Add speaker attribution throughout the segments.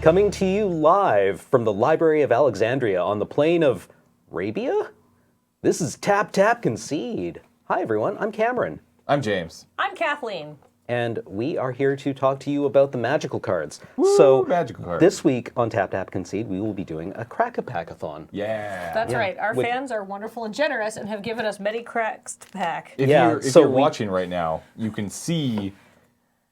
Speaker 1: Coming to you live from the Library of Alexandria on the plain of Arabia? This is Tap Tap Concede. Hi everyone, I'm Cameron.
Speaker 2: I'm James.
Speaker 3: I'm Kathleen.
Speaker 1: And we are here to talk to you about the magical cards.
Speaker 2: Woo, magical cards.
Speaker 1: This week on Tap Tap Concede, we will be doing a Crack-a-Pack-a-thon.
Speaker 2: Yeah.
Speaker 3: That's right. Our fans are wonderful and generous and have given us many cracks to pack.
Speaker 2: If you're watching right now, you can see,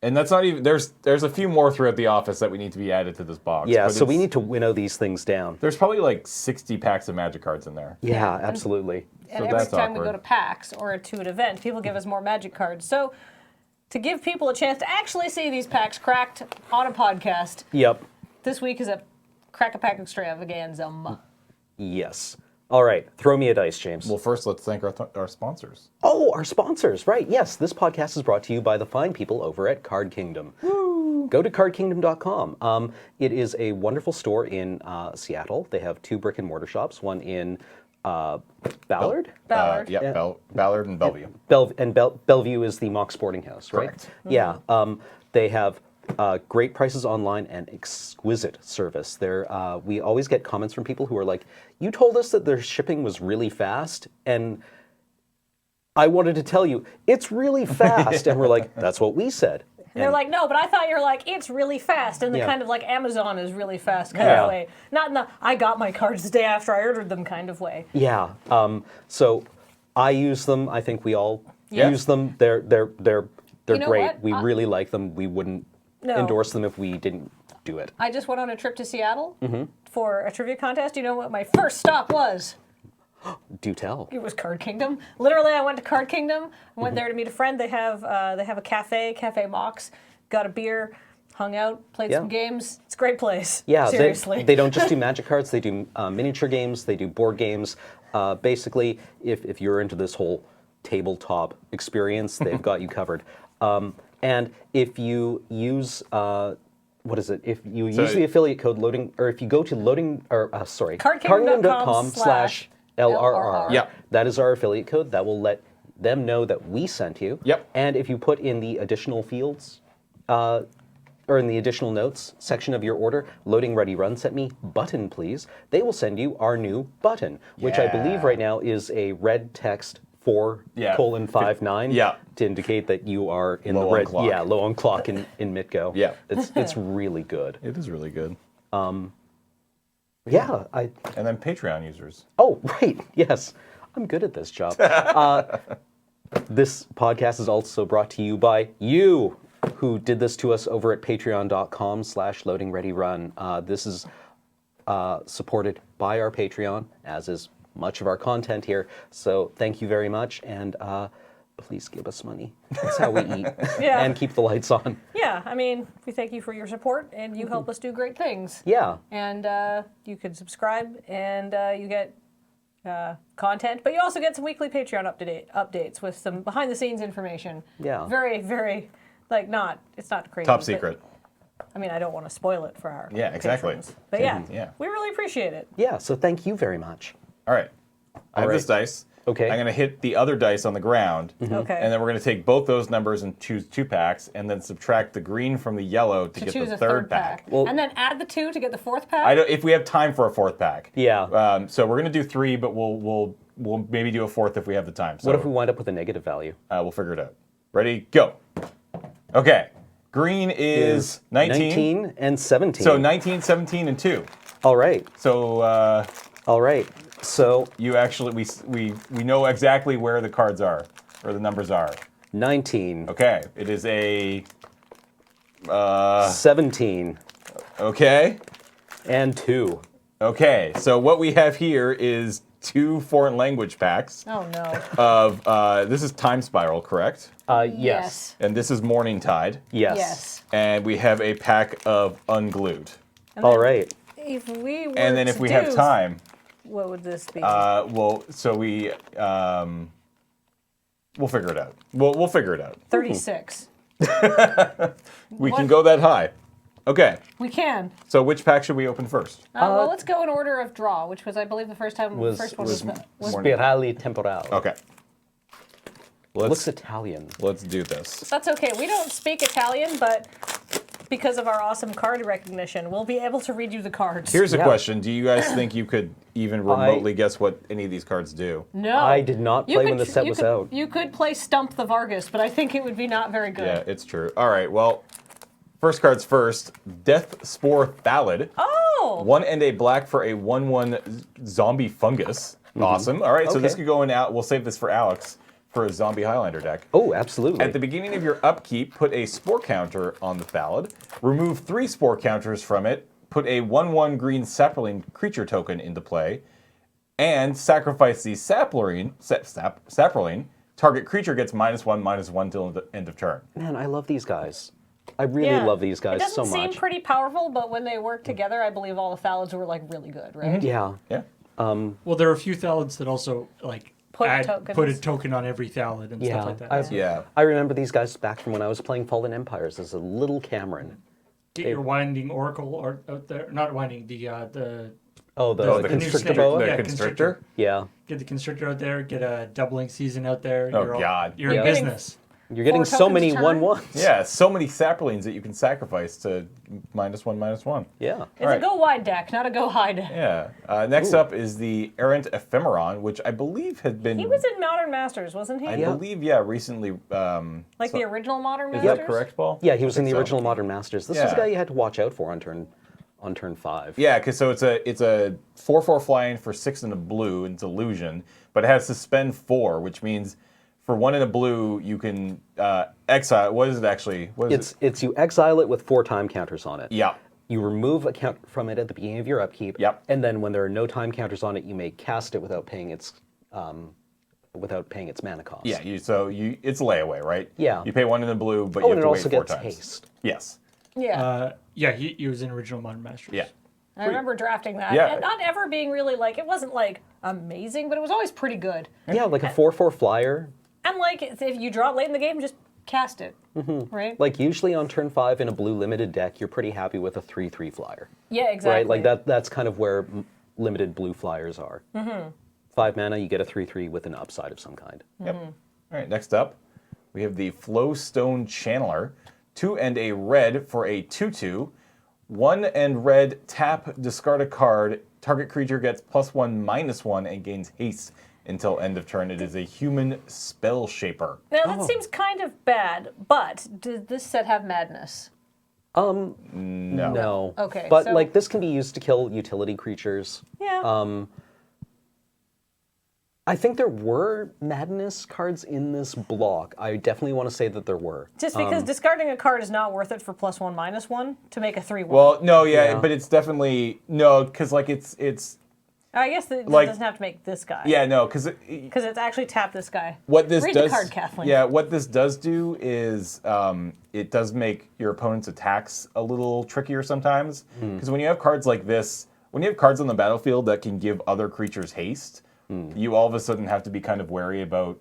Speaker 2: and that's not even, there's a few more throughout the office that we need to be added to this box.
Speaker 1: Yeah, so we need to winnow these things down.
Speaker 2: There's probably like 60 packs of magic cards in there.
Speaker 1: Yeah, absolutely.
Speaker 3: And every time we go to PAX or to an event, people give us more magic cards. So to give people a chance to actually see these packs cracked on a podcast,
Speaker 1: Yep.
Speaker 3: this week is a Crack-a-Pack extravaganza.
Speaker 1: Yes. All right, throw me a dice, James.
Speaker 2: Well, first, let's thank our sponsors.
Speaker 1: Oh, our sponsors, right. Yes, this podcast is brought to you by the fine people over at Card Kingdom. Woo. Go to cardkingdom.com. It is a wonderful store in Seattle. They have 2 brick and mortar shops, one in Ballard?
Speaker 3: Ballard.
Speaker 2: Ballard and Bellevue.
Speaker 1: Bellevue is the Mock Sporting House, right?
Speaker 2: Correct.
Speaker 1: Yeah. They have great prices online and exquisite service. We always get comments from people who are like, you told us that their shipping was really fast, and I wanted to tell you, it's really fast. And we're like, that's what we said.
Speaker 3: And they're like, no, but I thought you were like, it's really fast, in the kind of like Amazon is really fast kind
Speaker 1: Yeah.
Speaker 3: of way. Not in the, I got my cards the day after I ordered them kind of way.
Speaker 1: Yeah. So I use them. I think we all
Speaker 2: Yeah.
Speaker 1: use them. They're
Speaker 3: You know
Speaker 1: great.
Speaker 3: what?
Speaker 1: We really like them. We wouldn't endorse them if we didn't do it.
Speaker 3: I just went on a trip to Seattle for a trivia contest. You know what my first stop was?
Speaker 1: Do tell.
Speaker 3: It was Card Kingdom. Literally, I went to Card Kingdom. I went there to meet a friend. They have a cafe, Cafe Mox. Got a beer, hung out, played some games. It's a great place.
Speaker 1: Yeah,
Speaker 3: seriously.
Speaker 1: they don't just do magic cards. They do miniature games. They do board games. Basically, if you're into this whole tabletop experience, they've got you covered. And if you use if you use the affiliate code loading, or if you go to cardkingdom.com/LRR,
Speaker 2: Yep.
Speaker 1: that is our affiliate code. That will let them know that we sent you.
Speaker 2: Yep.
Speaker 1: And if you put in the additional fields, or in the additional notes section of your order, Loading Ready Run sent me button, please, they will send you our new button, which I believe right now is a red text 4:59 to indicate that you are in
Speaker 2: low
Speaker 1: the red.
Speaker 2: on clock.
Speaker 1: Yeah, low on clock in Mitgo.
Speaker 2: Yeah.
Speaker 1: It's really good.
Speaker 2: It is really good.
Speaker 1: Yeah,
Speaker 2: And then Patreon users.
Speaker 1: Oh, right. Yes. I'm good at this job. This podcast is also brought to you by you, who did this to us over at patreon.com/loadingreadyrun. This is supported by our Patreon, as is much of our content here. So thank you very much, and please give us money. That's how we eat and keep the lights on.
Speaker 3: Yeah, I mean, we thank you for your support, and you help us do great things.
Speaker 1: Yeah.
Speaker 3: And you can subscribe, and you get content, but you also get some weekly Patreon updates with some behind-the-scenes information.
Speaker 1: Yeah.
Speaker 3: Very, very, it's not crazy.
Speaker 2: Top
Speaker 3: but,
Speaker 2: secret.
Speaker 3: I mean, I don't want to spoil it for our
Speaker 2: exactly.
Speaker 3: patrons. But
Speaker 2: Yeah.
Speaker 3: we really appreciate it.
Speaker 1: Yeah, so thank you very much.
Speaker 2: All right. I have this dice.
Speaker 1: Okay.
Speaker 2: I'm going to hit the other dice on the ground.
Speaker 3: Okay.
Speaker 2: And then we're going to take both those numbers and choose 2 packs, and then subtract the green from the yellow to get
Speaker 3: choose
Speaker 2: the
Speaker 3: a
Speaker 2: third pack.
Speaker 1: Well-
Speaker 3: and then add the 2 to get the 4th pack?
Speaker 2: If we have time for a 4th pack.
Speaker 1: Yeah.
Speaker 2: So we're going to do 3, but we'll maybe do a 4th if we have the time. So
Speaker 1: What if we wind up with a negative value?
Speaker 2: we'll figure it out. Ready? Go. Okay. Green is 19.
Speaker 1: And 17.
Speaker 2: So 19, 17, and 2.
Speaker 1: All right.
Speaker 2: So
Speaker 1: All right. So
Speaker 2: you actually we know exactly where the cards are, or the numbers are.
Speaker 1: 19.
Speaker 2: Okay. It is a
Speaker 1: 17.
Speaker 2: Okay.
Speaker 1: And 2.
Speaker 2: Okay. So what we have here is 2 foreign language packs
Speaker 3: Oh, no.
Speaker 2: of this is Time Spiral, correct?
Speaker 1: Yes.
Speaker 2: And this is Morning Tide.
Speaker 1: Yes.
Speaker 3: Yes.
Speaker 2: And we have a pack of Unglued.
Speaker 1: All right.
Speaker 3: If we were
Speaker 2: And then if
Speaker 3: to
Speaker 2: we have
Speaker 3: do-
Speaker 2: time,
Speaker 3: What would this be?
Speaker 2: we'll figure it out. We'll figure it out.
Speaker 3: 36.
Speaker 2: We can go that high. Okay.
Speaker 3: We can.
Speaker 2: So which pack should we open first?
Speaker 3: Well, let's go in order of draw, which was, I believe, the first one was
Speaker 1: Spirale temporale.
Speaker 2: Okay.
Speaker 1: Looks Italian.
Speaker 2: Let's do this.
Speaker 3: That's okay. We don't speak Italian, but because of our awesome card recognition, we'll be able to read you the cards.
Speaker 2: Here's a
Speaker 1: Yeah.
Speaker 2: question. Do you guys think you could even remotely guess what any of these cards do?
Speaker 3: No.
Speaker 1: I did not
Speaker 3: You
Speaker 1: play
Speaker 3: could
Speaker 1: when the set was out.
Speaker 3: You could play Stump the Vargas, but I think it would be not very good.
Speaker 2: Yeah, it's true. All right, well, first cards first. Death Spore Thallid.
Speaker 3: Oh!
Speaker 2: 1 and a black for a 1/1 zombie fungus. Awesome. All right, so this
Speaker 1: Okay.
Speaker 2: could go in out. We'll save this for Alex for a zombie Highlander deck.
Speaker 1: Oh, absolutely.
Speaker 2: At the beginning of your upkeep, put a spore counter on the Thallid. Remove 3 spore counters from it. Put a 1/1 green sapling creature token into play. And sacrifice the sapling. Target creature gets -1/-1 till the end of turn.
Speaker 1: Man, I love these guys. I really
Speaker 3: Yeah.
Speaker 1: love these guys
Speaker 3: It doesn't
Speaker 1: so
Speaker 3: seem
Speaker 1: much.
Speaker 3: pretty powerful, but when they work together, I believe all the Thallids were like really good, right?
Speaker 1: Yeah.
Speaker 2: Yeah.
Speaker 4: Well, there are a few Thalids that also like
Speaker 3: Put
Speaker 4: put a
Speaker 3: tokens.
Speaker 4: token on every Thallid and
Speaker 1: Yeah.
Speaker 4: stuff like that.
Speaker 2: Yeah.
Speaker 1: I remember these guys back from when I was playing Fallen Empires as a little Cameron.
Speaker 4: Get your Winding Oracle out there. Not Winding, the
Speaker 1: Oh, the
Speaker 2: Oh, the
Speaker 1: Constrictor
Speaker 4: snake.
Speaker 1: Boa?
Speaker 2: The
Speaker 4: Yeah,
Speaker 2: Constrictor?
Speaker 1: Yeah.
Speaker 4: get the Constrictor out there, get a doubling season out there.
Speaker 2: Oh,
Speaker 4: You're
Speaker 2: God.
Speaker 4: You're
Speaker 1: Yeah.
Speaker 4: in business.
Speaker 1: You're getting
Speaker 3: 4
Speaker 1: so
Speaker 3: tokens
Speaker 1: many
Speaker 3: a turn?
Speaker 1: 1/1s.
Speaker 2: Yeah, so many saplings that you can sacrifice to -1/-1.
Speaker 1: Yeah.
Speaker 3: It's
Speaker 2: Alright.
Speaker 3: a go wide deck, not a go high deck.
Speaker 2: Yeah. Next up is the Errant Ephemeron, which I believe had been.
Speaker 3: He was in Modern Masters, wasn't he?
Speaker 2: I
Speaker 1: Yeah.
Speaker 2: believe, yeah, recently.
Speaker 3: Like the original Modern
Speaker 2: Is
Speaker 3: Masters?
Speaker 2: that correct, Paul?
Speaker 1: Yeah, he was
Speaker 2: I
Speaker 1: in the
Speaker 2: think so.
Speaker 1: original Modern Masters. This is a
Speaker 2: Yeah.
Speaker 1: guy you had to watch out for on turn 5.
Speaker 2: Yeah, because so it's a 4/4 flying for 6 in a blue. It's illusion, but it has suspend 4, which means for 1 in a blue you can exile. What is it actually? What is it?
Speaker 1: It's you exile it with 4 time counters on it.
Speaker 2: Yeah.
Speaker 1: You remove a count from it at the beginning of your upkeep.
Speaker 2: Yep.
Speaker 1: And then when there are no time counters on it, you may cast it without paying its mana cost.
Speaker 2: Yeah. It's layaway, right?
Speaker 1: Yeah.
Speaker 2: You pay 1 in the blue, but
Speaker 1: Oh,
Speaker 2: you
Speaker 1: and
Speaker 2: have
Speaker 1: it
Speaker 2: to wait
Speaker 1: also
Speaker 2: 4
Speaker 1: gets
Speaker 2: times.
Speaker 1: haste.
Speaker 2: Yes.
Speaker 3: Yeah.
Speaker 4: Yeah, he was in original Modern Masters.
Speaker 2: Yeah.
Speaker 3: I remember drafting that.
Speaker 2: Yeah.
Speaker 3: And not ever being really like, it wasn't like amazing, but it was always pretty good.
Speaker 1: Yeah, like a 4/4 flyer.
Speaker 3: And like, if you draw it late in the game, just cast it. Right?
Speaker 1: Like usually on turn 5 in a blue limited deck, you're pretty happy with a 3/3 flyer.
Speaker 3: Yeah, exactly.
Speaker 1: Right? Like that's kind of where limited blue flyers are. 5 mana, you get a 3/3 with an upside of some kind.
Speaker 2: Yep. All right, next up, we have the Flowstone Channeler. 2 and a red for a 2/2. 1 and red, tap, discard a card. Target creature gets +1/-1 and gains haste until end of turn. It is a human spell shaper.
Speaker 3: Now, that seems kind of bad, but does this set have madness?
Speaker 2: No.
Speaker 1: No.
Speaker 3: Okay,
Speaker 1: But
Speaker 3: so-
Speaker 1: like this can be used to kill utility creatures.
Speaker 3: Yeah.
Speaker 1: I think there were madness cards in this block. I definitely want to say that there were.
Speaker 3: Just because discarding a card is not worth it for +1/-1 to make a 3/1.
Speaker 2: Well, no, yeah,
Speaker 1: Yeah.
Speaker 2: but it's definitely no, because like it's
Speaker 3: I guess it
Speaker 2: like-
Speaker 3: doesn't have to make this guy.
Speaker 2: yeah, no, because
Speaker 3: Because it's actually tap this guy.
Speaker 2: what this
Speaker 3: Read
Speaker 2: does,
Speaker 3: the card, Kathleen.
Speaker 2: yeah, what this does do is it does make your opponent's attacks a little trickier sometimes. Because when you have cards like this, when you have cards on the battlefield that can give other creatures haste, you all of a sudden have to be kind of wary about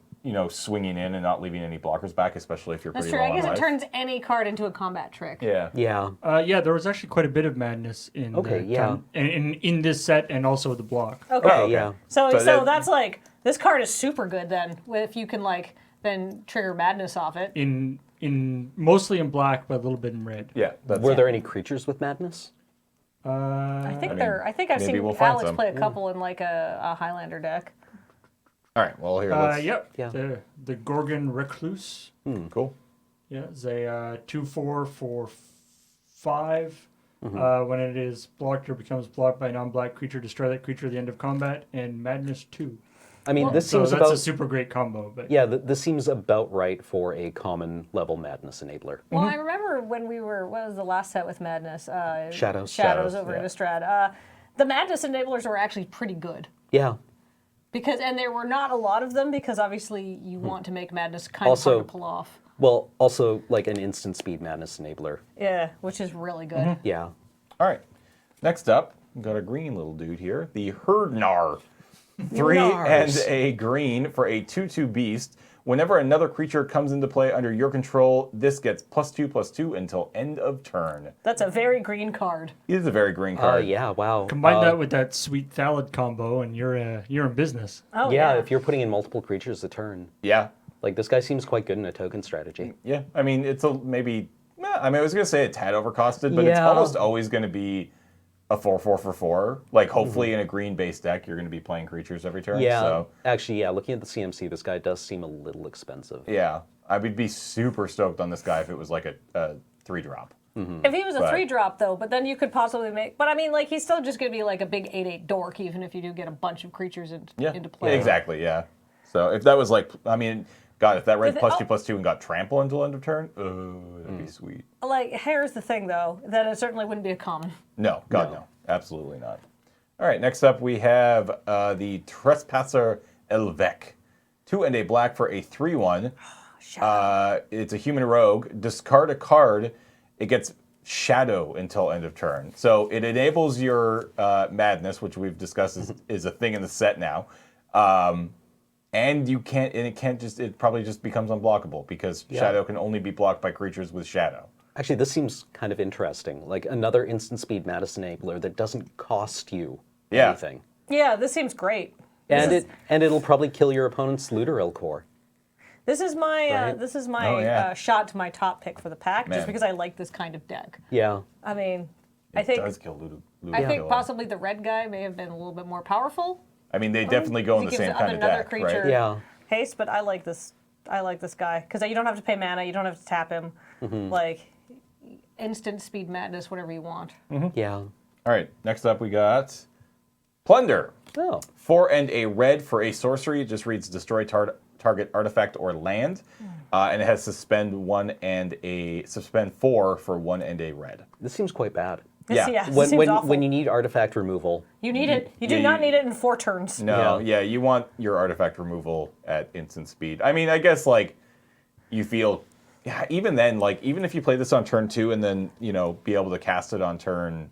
Speaker 2: swinging in and not leaving any blockers back, especially if you're
Speaker 3: That's
Speaker 2: pretty
Speaker 3: true.
Speaker 2: low
Speaker 3: I guess
Speaker 2: on
Speaker 3: it
Speaker 2: life.
Speaker 3: turns any card into a combat trick.
Speaker 2: Yeah.
Speaker 1: Yeah.
Speaker 4: Yeah, there was actually quite a bit of madness in
Speaker 1: Okay, yeah.
Speaker 4: in this set and also the block.
Speaker 3: Okay.
Speaker 2: Oh, okay.
Speaker 1: Yeah.
Speaker 3: So
Speaker 2: But that-
Speaker 3: that's like, this card is super good then, if you can like, then trigger madness off it.
Speaker 4: In mostly in black, but a little bit in red.
Speaker 2: Yeah. That's,
Speaker 1: Were there any creatures with madness?
Speaker 3: I think
Speaker 2: mean,
Speaker 3: I think I've
Speaker 2: maybe
Speaker 3: seen
Speaker 2: we'll find
Speaker 3: Alex
Speaker 2: some.
Speaker 3: play a couple in like a Highlander deck.
Speaker 2: all right. Well, here. Let's,
Speaker 4: Yep.
Speaker 1: Yeah.
Speaker 4: The Gorgon Recluse.
Speaker 2: Cool.
Speaker 4: Yeah, it's a 2/4 for 5. When it is blocked or becomes blocked by a non-black creature, destroy that creature at the end of combat, and Madness 2.
Speaker 1: I mean, this
Speaker 4: So
Speaker 1: seems
Speaker 4: that's
Speaker 1: about
Speaker 4: a super great combo. But
Speaker 1: yeah. This seems about right for a common level madness enabler.
Speaker 3: Well, I remember when we were, what was the last set with madness?
Speaker 1: Shadows.
Speaker 3: Shadows over
Speaker 2: yeah.
Speaker 3: Innistrad. The madness enablers were actually pretty good.
Speaker 1: Yeah.
Speaker 3: And there were not a lot of them because obviously you want to make madness kind of
Speaker 1: Also-
Speaker 3: hard to pull off.
Speaker 1: Well, also like an instant speed madness enabler.
Speaker 3: Yeah, which is really good.
Speaker 1: Yeah.
Speaker 2: All right. Next up, we've got a green little dude here, the Herdnar. 3 and
Speaker 1: Nars.
Speaker 2: a green for a 2/2 beast. Whenever another creature comes into play under your control, this gets +2/+2 until end of turn.
Speaker 3: That's a very green card.
Speaker 2: It is a very green card.
Speaker 1: Yeah. Wow.
Speaker 4: combine that with that sweet Thallid combo, and you're in business.
Speaker 3: Oh,
Speaker 1: yeah.
Speaker 3: yeah.
Speaker 1: If you're putting in multiple creatures a turn,
Speaker 2: Yeah.
Speaker 1: like this guy seems quite good in a token strategy.
Speaker 2: Yeah. I mean, it's a maybe. I mean, I was going to say a tad overcosted, but it's
Speaker 1: Yeah.
Speaker 2: almost always going to be a 4/4 for 4. Like, hopefully in a green-based deck, you're going to be playing creatures every turn.
Speaker 1: Yeah,
Speaker 2: So,
Speaker 1: actually, yeah, looking at the CMC, this guy does seem a little expensive.
Speaker 2: yeah. I would be super stoked on this guy if it was like a 3-drop.
Speaker 3: If he was a
Speaker 2: But-
Speaker 3: 3-drop, though, but then you could possibly make. But I mean, like, he's still just going to be like a big 8/8 dork, even if you do get a bunch of creatures into play.
Speaker 2: Yeah, exactly, yeah. So if that was like, I mean, God, if that red +2/+2 and got trample until end of turn, that'd be sweet.
Speaker 3: Like, here's the thing, though, that it certainly wouldn't be a common.
Speaker 2: No, God, no. Absolutely not. All right, next up we have the Trespasser Elvek. 2 and a black for a 3/1. It's a human rogue. Discard a card. It gets shadow until end of turn. So it enables your madness, which we've discussed is a thing in the set now. And you can't, and it probably just becomes unblockable because shadow can only be blocked by creatures with shadow.
Speaker 1: Actually, this seems kind of interesting. Like another instant speed Madness enabler that doesn't cost you anything.
Speaker 3: Yeah, this seems great.
Speaker 1: And it'll probably kill your opponent's Looter core.
Speaker 3: This is my
Speaker 1: Right.
Speaker 3: shot to my top pick for the pack,
Speaker 2: Man.
Speaker 3: just because I like this kind of deck.
Speaker 1: Yeah.
Speaker 3: I mean,
Speaker 2: It
Speaker 3: I think
Speaker 2: does kill Ludo.
Speaker 3: I think possibly the red guy may have been a little bit more powerful.
Speaker 2: I mean, they definitely go in the
Speaker 3: He
Speaker 2: same
Speaker 3: gives
Speaker 2: kind of
Speaker 3: another
Speaker 2: deck,
Speaker 3: creature
Speaker 2: right?
Speaker 1: Yeah.
Speaker 3: haste, but I like this. I like this guy because you don't have to pay mana. You don't have to tap him. Like instant speed madness, whatever you want.
Speaker 1: Yeah.
Speaker 2: All right, next up we got Plunder.
Speaker 1: Oh.
Speaker 2: 4 and a red for a sorcery. It just reads destroy target artifact or land. And it has suspend 4 for 1 and a red.
Speaker 1: This seems quite bad.
Speaker 2: Yeah.
Speaker 3: This
Speaker 1: When,
Speaker 3: seems
Speaker 1: when,
Speaker 3: awful.
Speaker 1: when you need artifact removal,
Speaker 3: You need it. You do
Speaker 2: Yeah,
Speaker 3: not
Speaker 2: you-
Speaker 3: need it in 4 turns.
Speaker 2: No, yeah, you want your artifact removal at instant speed. I mean, I guess like you feel, yeah, even then, like even if you play this on turn 2 and then be able to cast it on turn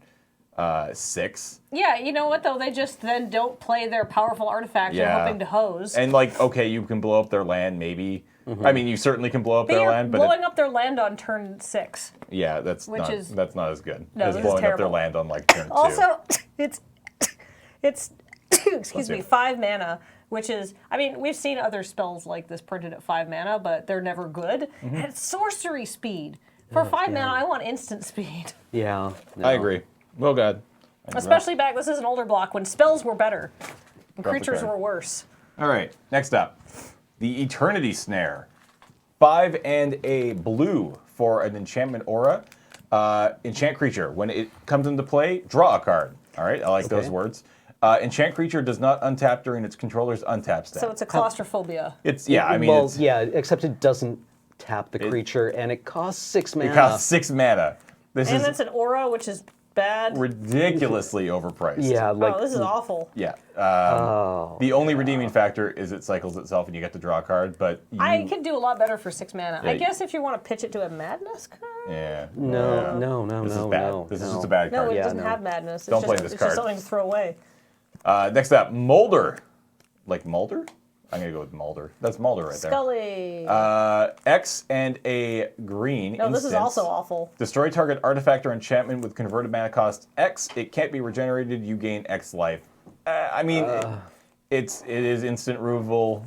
Speaker 2: 6.
Speaker 3: Yeah, you know what though? They just then don't play their powerful artifact. They're
Speaker 2: Yeah.
Speaker 3: hoping to hose.
Speaker 2: And like, okay, you can blow up their land, maybe. I mean, you certainly can blow up
Speaker 3: but
Speaker 2: their
Speaker 3: you're
Speaker 2: land, but
Speaker 3: blowing up their land on turn 6.
Speaker 2: yeah, that's
Speaker 3: Which
Speaker 2: not
Speaker 3: is-
Speaker 2: that's not as good
Speaker 3: No,
Speaker 2: as
Speaker 3: this is
Speaker 2: blowing up their
Speaker 3: terrible.
Speaker 2: land on like turn 2.
Speaker 3: Also, it's excuse
Speaker 2: you.
Speaker 3: me, 5 mana, which is, I mean, we've seen other spells like this printed at 5 mana, but they're never good. And it's sorcery speed. For 5 mana, I want instant speed.
Speaker 1: yeah. No.
Speaker 2: I agree. Well, God.
Speaker 3: Especially back, this is an older block, when spells were better. And
Speaker 2: Drop the
Speaker 3: creatures
Speaker 2: card.
Speaker 3: were worse.
Speaker 2: All right, next up, the Eternity Snare. 5 and a blue for an enchantment aura. Enchant creature. When it comes into play, draw a card. All right, I like those words. Enchant creature does not untap during its controller's untap step.
Speaker 3: So it's a claustrophobia.
Speaker 2: It's yeah, I mean,
Speaker 1: well,
Speaker 2: it's,
Speaker 1: yeah, except it doesn't tap the creature, and it costs 6 mana.
Speaker 2: it costs 6 mana. This
Speaker 3: And
Speaker 2: is
Speaker 3: it's an aura, which is bad.
Speaker 2: ridiculously overpriced.
Speaker 1: Yeah, like
Speaker 3: Oh, this is awful.
Speaker 2: Yeah. The only redeeming factor is it cycles itself and you get to draw a card, but you,
Speaker 3: I could do a lot better for 6 mana.
Speaker 2: Yeah,
Speaker 3: I guess if you want to pitch it to a madness card.
Speaker 2: yeah.
Speaker 1: no,
Speaker 2: This is bad.
Speaker 1: no.
Speaker 2: This is just a bad
Speaker 3: No,
Speaker 2: card.
Speaker 3: it
Speaker 1: Yeah,
Speaker 3: doesn't
Speaker 1: no.
Speaker 3: have madness.
Speaker 2: Don't
Speaker 3: it's
Speaker 2: play
Speaker 3: just,
Speaker 2: this
Speaker 3: it's
Speaker 2: card.
Speaker 3: just something to throw away.
Speaker 2: Next up, Molder. Like Mulder? I'm gonna go with Mulder. That's Mulder right there.
Speaker 3: Scully.
Speaker 2: X and a green.
Speaker 3: No, this is
Speaker 2: instance.
Speaker 3: also awful.
Speaker 2: Destroy target artifact or enchantment with converted mana cost X. It can't be regenerated. You gain X life. I mean, it is instant removal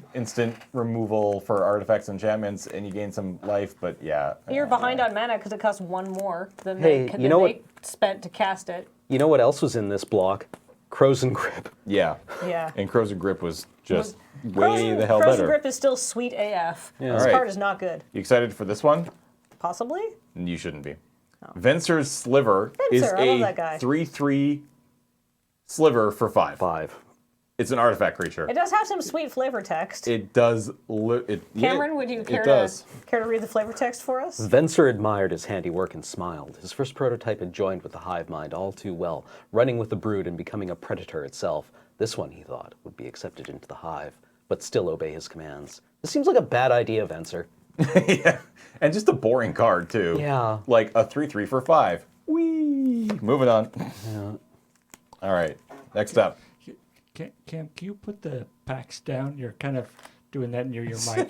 Speaker 2: for artifacts and enchantments, and you gain some life. But yeah,
Speaker 3: You're behind on mana because it costs 1 more than
Speaker 1: Hey,
Speaker 3: they,
Speaker 1: you know what?
Speaker 3: spent to cast it.
Speaker 1: You know what else was in this block? Crows and Grip.
Speaker 2: yeah.
Speaker 3: Yeah.
Speaker 2: And Crow's Grip was just way
Speaker 3: Frozen-
Speaker 2: the hell
Speaker 3: Frozen
Speaker 2: better.
Speaker 3: Grip is still sweet AF. This
Speaker 2: Alright.
Speaker 3: card is not good.
Speaker 2: You excited for this one?
Speaker 3: Possibly?
Speaker 2: You shouldn't be. Venser's Sliver is
Speaker 3: Venser, I love
Speaker 2: a
Speaker 3: that guy.
Speaker 2: 3/3 sliver for 5.
Speaker 1: 5.
Speaker 2: It's an artifact creature.
Speaker 3: It does have some sweet flavor text.
Speaker 2: It does.
Speaker 3: Cameron, would you care
Speaker 2: It does.
Speaker 3: to read the flavor text for us?
Speaker 1: Venser admired his handiwork and smiled. His first prototype had joined with the hive mind all too well, running with the brood and becoming a predator itself. This one, he thought, would be accepted into the hive, but still obey his commands. This seems like a bad idea, Venser.
Speaker 2: Yeah, and just a boring card too.
Speaker 1: Yeah.
Speaker 2: Like a 3/3 for 5. Whee! Moving on. All right. Next up.
Speaker 4: Cam, can you put the packs down? You're kind of doing that near your mic.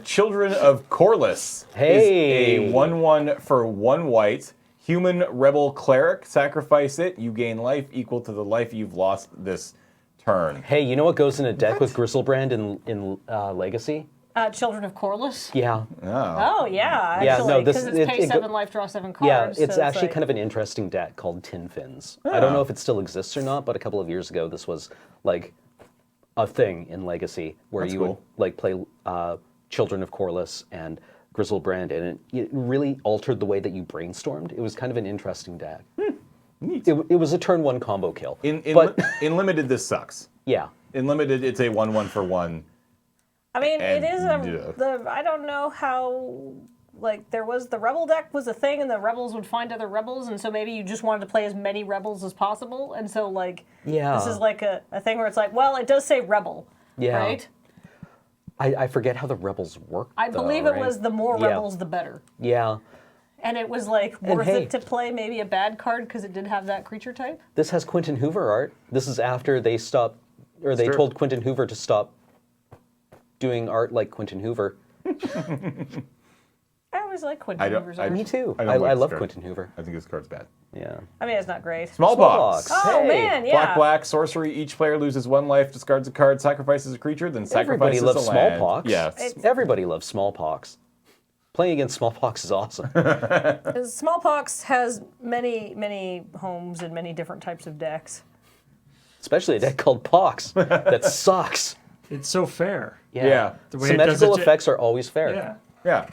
Speaker 2: Children of Corliss
Speaker 1: Hey!
Speaker 2: is a 1/1 for 1 white. Human rebel cleric. Sacrifice it. You gain life equal to the life you've lost this turn.
Speaker 1: Hey, you know what goes in a deck with Gristlebrand in Legacy?
Speaker 3: Children of Corliss.
Speaker 1: Yeah.
Speaker 3: Oh yeah,
Speaker 1: Yeah,
Speaker 3: actually,
Speaker 1: no, this-
Speaker 3: because it's pay
Speaker 1: it go-
Speaker 3: 7 life, draw 7
Speaker 1: Yeah,
Speaker 3: cards.
Speaker 1: it's
Speaker 3: so
Speaker 1: actually
Speaker 3: like,
Speaker 1: kind of an interesting deck called Tin Fins. I don't know if it still exists or not, but a couple of years ago, this was like a thing in Legacy where
Speaker 2: That's
Speaker 1: you
Speaker 2: cool.
Speaker 1: would like play Children of Corliss and Grizzlebrand, and it really altered the way that you brainstormed. It was kind of an interesting deck.
Speaker 2: Neat.
Speaker 1: It was a turn 1 combo kill.
Speaker 2: In limited, this sucks.
Speaker 1: Yeah.
Speaker 2: In limited, it's a 1/1 for 1.
Speaker 3: I mean, it
Speaker 2: and-
Speaker 3: is
Speaker 2: yeah.
Speaker 3: I don't know how. Like there was the rebel deck was a thing, and the rebels would find other rebels, and so maybe you just wanted to play as many rebels as possible, and so like
Speaker 1: Yeah.
Speaker 3: this is like a thing where it's like, well, it does say rebel,
Speaker 1: Yeah.
Speaker 3: right?
Speaker 1: I forget how the rebels work.
Speaker 3: I
Speaker 1: though,
Speaker 3: believe it
Speaker 1: right?
Speaker 3: was the more
Speaker 1: Yeah.
Speaker 3: rebels, the better.
Speaker 1: Yeah.
Speaker 3: And it was like worth
Speaker 1: hey.
Speaker 3: it to play maybe a bad card because it did have that creature type.
Speaker 1: This has Quentin Hoover art. This is after they stopped, or they
Speaker 2: Sure.
Speaker 1: told Quentin Hoover to stop doing art like Quentin Hoover.
Speaker 3: I always like Quentin Hoover's art.
Speaker 1: Me too.
Speaker 2: I
Speaker 1: I,
Speaker 2: don't like this
Speaker 1: love
Speaker 2: card.
Speaker 1: Quentin Hoover.
Speaker 2: I think this card's bad.
Speaker 1: Yeah.
Speaker 3: I mean, it's not great.
Speaker 2: Smallpox.
Speaker 1: Smallpox.
Speaker 3: Oh
Speaker 1: Hey.
Speaker 3: man, yeah.
Speaker 2: Black, sorcery. Each player loses 1 life, discards a card, sacrifices a creature, then
Speaker 1: Everybody
Speaker 2: sacrifices
Speaker 1: loves
Speaker 2: a land.
Speaker 1: smallpox.
Speaker 2: Yes.
Speaker 1: Everybody loves smallpox. Playing against smallpox is awesome.
Speaker 3: Smallpox has many homes and many different types of decks.
Speaker 1: Especially a deck called Pox that sucks.
Speaker 4: It's so fair.
Speaker 2: Yeah.
Speaker 4: The way it does
Speaker 1: Symmetrical
Speaker 4: it-
Speaker 1: effects are always fair.
Speaker 4: Yeah.
Speaker 2: Yeah.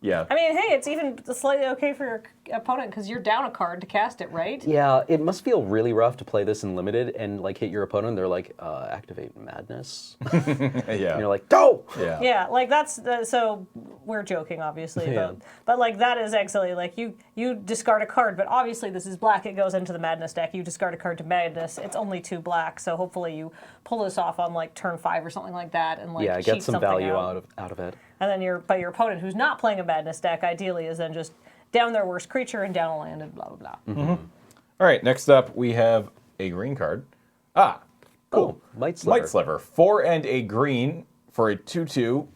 Speaker 2: Yeah.
Speaker 3: I mean, hey, it's even slightly okay for your opponent because you're down a card to cast it, right?
Speaker 1: Yeah, it must feel really rough to play this in limited and like hit your opponent. They're like, activate madness.
Speaker 2: Yeah.
Speaker 1: And you're like, go!
Speaker 2: Yeah.
Speaker 3: Yeah, like that's so we're joking, obviously,
Speaker 1: Yeah.
Speaker 3: but like that is actually like you discard a card, but obviously this is black. It goes into the madness deck. You discard a card to madness. It's only 2 black, so hopefully you pull this off on like turn 5 or something like that, and like
Speaker 1: Yeah,
Speaker 3: cheat
Speaker 1: get some
Speaker 3: something
Speaker 1: value
Speaker 3: out.
Speaker 1: out of it.
Speaker 3: And then your opponent who's not playing a madness deck ideally is then just down their worst creature and down a land and blah blah blah.
Speaker 2: All right. Next up, we have a green card. Ah. Cool.
Speaker 1: Oh, Might Sliver.
Speaker 2: Might Sliver. 4 and a green for a 2/2.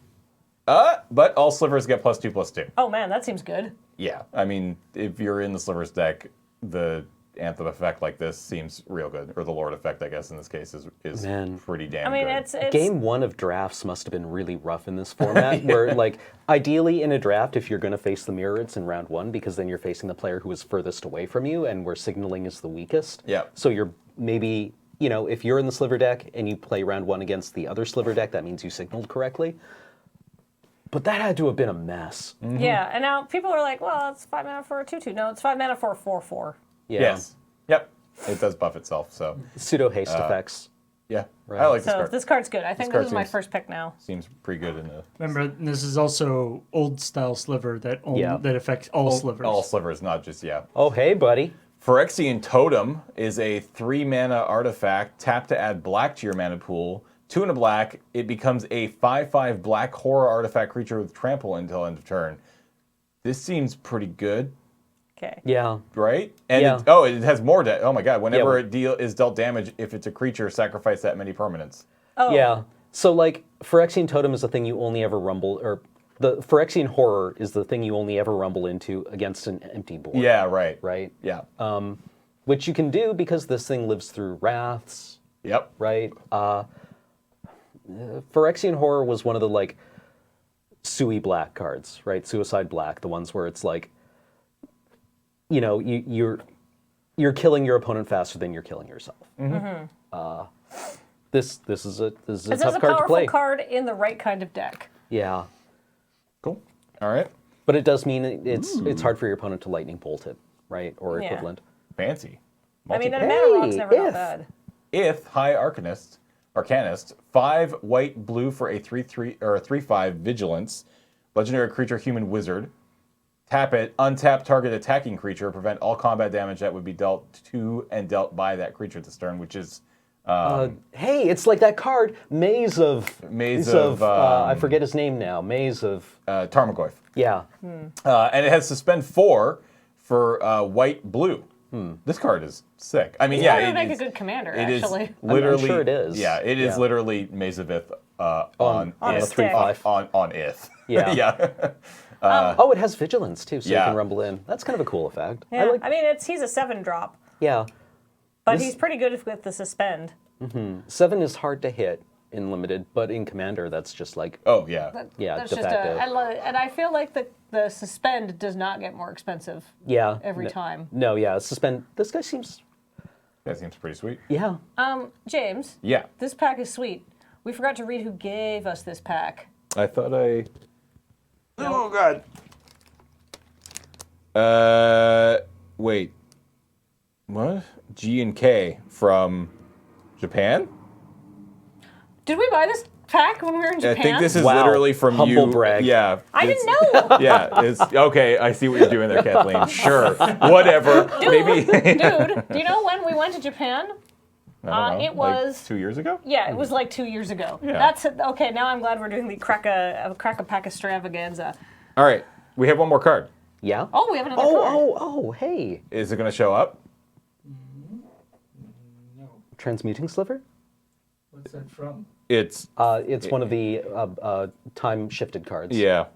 Speaker 2: But all slivers get +2/+2.
Speaker 3: Oh man, that seems good.
Speaker 2: Yeah. I mean, if you're in the slivers deck, the Anthem effect like this seems real good. Or the Lord effect, I guess, in this case, is
Speaker 1: Man.
Speaker 2: pretty damn
Speaker 3: I mean,
Speaker 2: good.
Speaker 3: it's
Speaker 1: Game 1 of drafts must have been really rough in this format, where, like, ideally in a draft, if you're going to face the mirror, it's in round 1, because then you're facing the player who is furthest away from you, and where signaling is the weakest.
Speaker 2: Yeah.
Speaker 1: So you're maybe, you know, if you're in the sliver deck and you play round 1 against the other sliver deck, that means you signaled correctly. But that had to have been a mess.
Speaker 3: Yeah, and now people are like, well, it's 5 mana for a 2/2. No, it's 5 mana for a 4/4.
Speaker 1: Yeah.
Speaker 2: Yes. Yep. It does buff itself, so
Speaker 1: Pseudo haste effects.
Speaker 2: yeah.
Speaker 1: Right.
Speaker 2: I like this
Speaker 3: So
Speaker 2: card.
Speaker 3: this card's good. I think
Speaker 2: card
Speaker 3: this is my
Speaker 2: seems-
Speaker 3: first pick now.
Speaker 2: Seems pretty good in the
Speaker 4: Remember, this is also old style sliver that
Speaker 1: Yeah.
Speaker 4: that affects all slivers.
Speaker 2: all slivers, not just
Speaker 1: Oh, hey, buddy.
Speaker 2: Phyrexian Totem is a 3 mana artifact. Tap to add black to your mana pool. 2 and a black. It becomes a 5/5 black horror artifact creature with trample until end of turn. This seems pretty good,
Speaker 3: Okay.
Speaker 1: Yeah.
Speaker 2: right? And
Speaker 1: Yeah.
Speaker 2: it has more. Oh my god! Whenever
Speaker 1: Yeah.
Speaker 2: is dealt damage, if it's a creature, sacrifice that many permanents.
Speaker 3: Oh.
Speaker 1: Yeah. So, like, Phyrexian Totem is the thing you only ever rumble, or the Phyrexian Horror is the thing you only ever rumble into against an empty board.
Speaker 2: Yeah, right.
Speaker 1: Right?
Speaker 2: Yeah.
Speaker 1: Which you can do because this thing lives through Wraths,
Speaker 2: Yep.
Speaker 1: right? Phyrexian Horror was one of the, like, Sui black cards, right? Suicide Black, the ones where it's like, you know, you're killing your opponent faster than you're killing yourself. This is a
Speaker 3: This is
Speaker 1: tough
Speaker 3: a
Speaker 1: card to
Speaker 3: powerful
Speaker 1: play.
Speaker 3: card in the right kind of deck.
Speaker 1: Yeah.
Speaker 2: Cool. All right.
Speaker 1: But it does mean it's hard for your opponent to lightning bolt it, right? Or
Speaker 3: Yeah.
Speaker 1: equivalent.
Speaker 2: Fancy.
Speaker 3: I mean, and a
Speaker 1: Hey,
Speaker 3: mana rock's never not
Speaker 1: if.
Speaker 3: bad.
Speaker 2: If High Arcanist, 5 white blue for a 3/3 or a 3/5 vigilance, legendary creature human wizard. Tap it, untap target attacking creature, prevent all combat damage that would be dealt to and dealt by that creature this turn, which is
Speaker 1: Hey, it's like that card, Maze of I forget his name now. Maze of
Speaker 2: Tarmogoyf.
Speaker 1: yeah.
Speaker 2: And it has suspend 4 for white blue. This card is sick. I mean,
Speaker 3: That
Speaker 2: yeah,
Speaker 3: would make a
Speaker 2: is-
Speaker 3: good commander,
Speaker 2: it is
Speaker 3: actually.
Speaker 2: literally.
Speaker 1: sure it is.
Speaker 2: Yeah, it is
Speaker 1: Yeah.
Speaker 2: literally Maze of Ith on
Speaker 3: On a
Speaker 2: Ith.
Speaker 3: stick.
Speaker 2: On Ith.
Speaker 1: Yeah.
Speaker 2: yeah.
Speaker 1: Oh, it has vigilance too, so you
Speaker 2: yeah.
Speaker 1: can rumble in. That's kind of a cool effect.
Speaker 3: Yeah. I mean, he's a 7-drop,
Speaker 1: Yeah.
Speaker 3: but
Speaker 1: This-
Speaker 3: he's pretty good with the suspend.
Speaker 1: 7 is hard to hit. in limited, but in Commander, that's just like
Speaker 2: Oh yeah.
Speaker 1: yeah,
Speaker 3: That's
Speaker 1: de
Speaker 3: just
Speaker 1: facto.
Speaker 3: and I feel like the suspend does not get more expensive
Speaker 1: yeah
Speaker 3: every time.
Speaker 1: No, yeah, suspend. This guy seems
Speaker 2: That seems pretty sweet.
Speaker 1: yeah.
Speaker 3: James,
Speaker 2: Yeah.
Speaker 3: this pack is sweet. We forgot to read who gave us this pack.
Speaker 2: I thought I. Oh God. Wait. What? G and K from Japan?
Speaker 3: Did we buy this pack when we were in Japan?
Speaker 2: I think this is
Speaker 1: Wow.
Speaker 2: literally from
Speaker 1: Humble
Speaker 2: you.
Speaker 1: brag.
Speaker 2: Yeah.
Speaker 3: I
Speaker 2: it's-
Speaker 3: didn't know.
Speaker 2: Yeah, it's okay. I see what you're doing there, Kathleen. Sure, whatever. Maybe.
Speaker 3: Dude, do you know when we went to Japan?
Speaker 2: I don't know,
Speaker 3: it was-
Speaker 2: like 2 years ago.
Speaker 3: Yeah, it was like 2 years ago.
Speaker 2: Yeah.
Speaker 3: That's okay. Now I'm glad we're doing the crack a pack extravaganza.
Speaker 2: All right, we have one more card.
Speaker 1: Yeah.
Speaker 3: Oh, we have another card.
Speaker 1: Oh, hey.
Speaker 2: Is it going to show up?
Speaker 4: No.
Speaker 1: Transmuting Sliver?
Speaker 4: What's that from?
Speaker 2: It's
Speaker 1: It's one of the time shifted cards.
Speaker 2: yeah.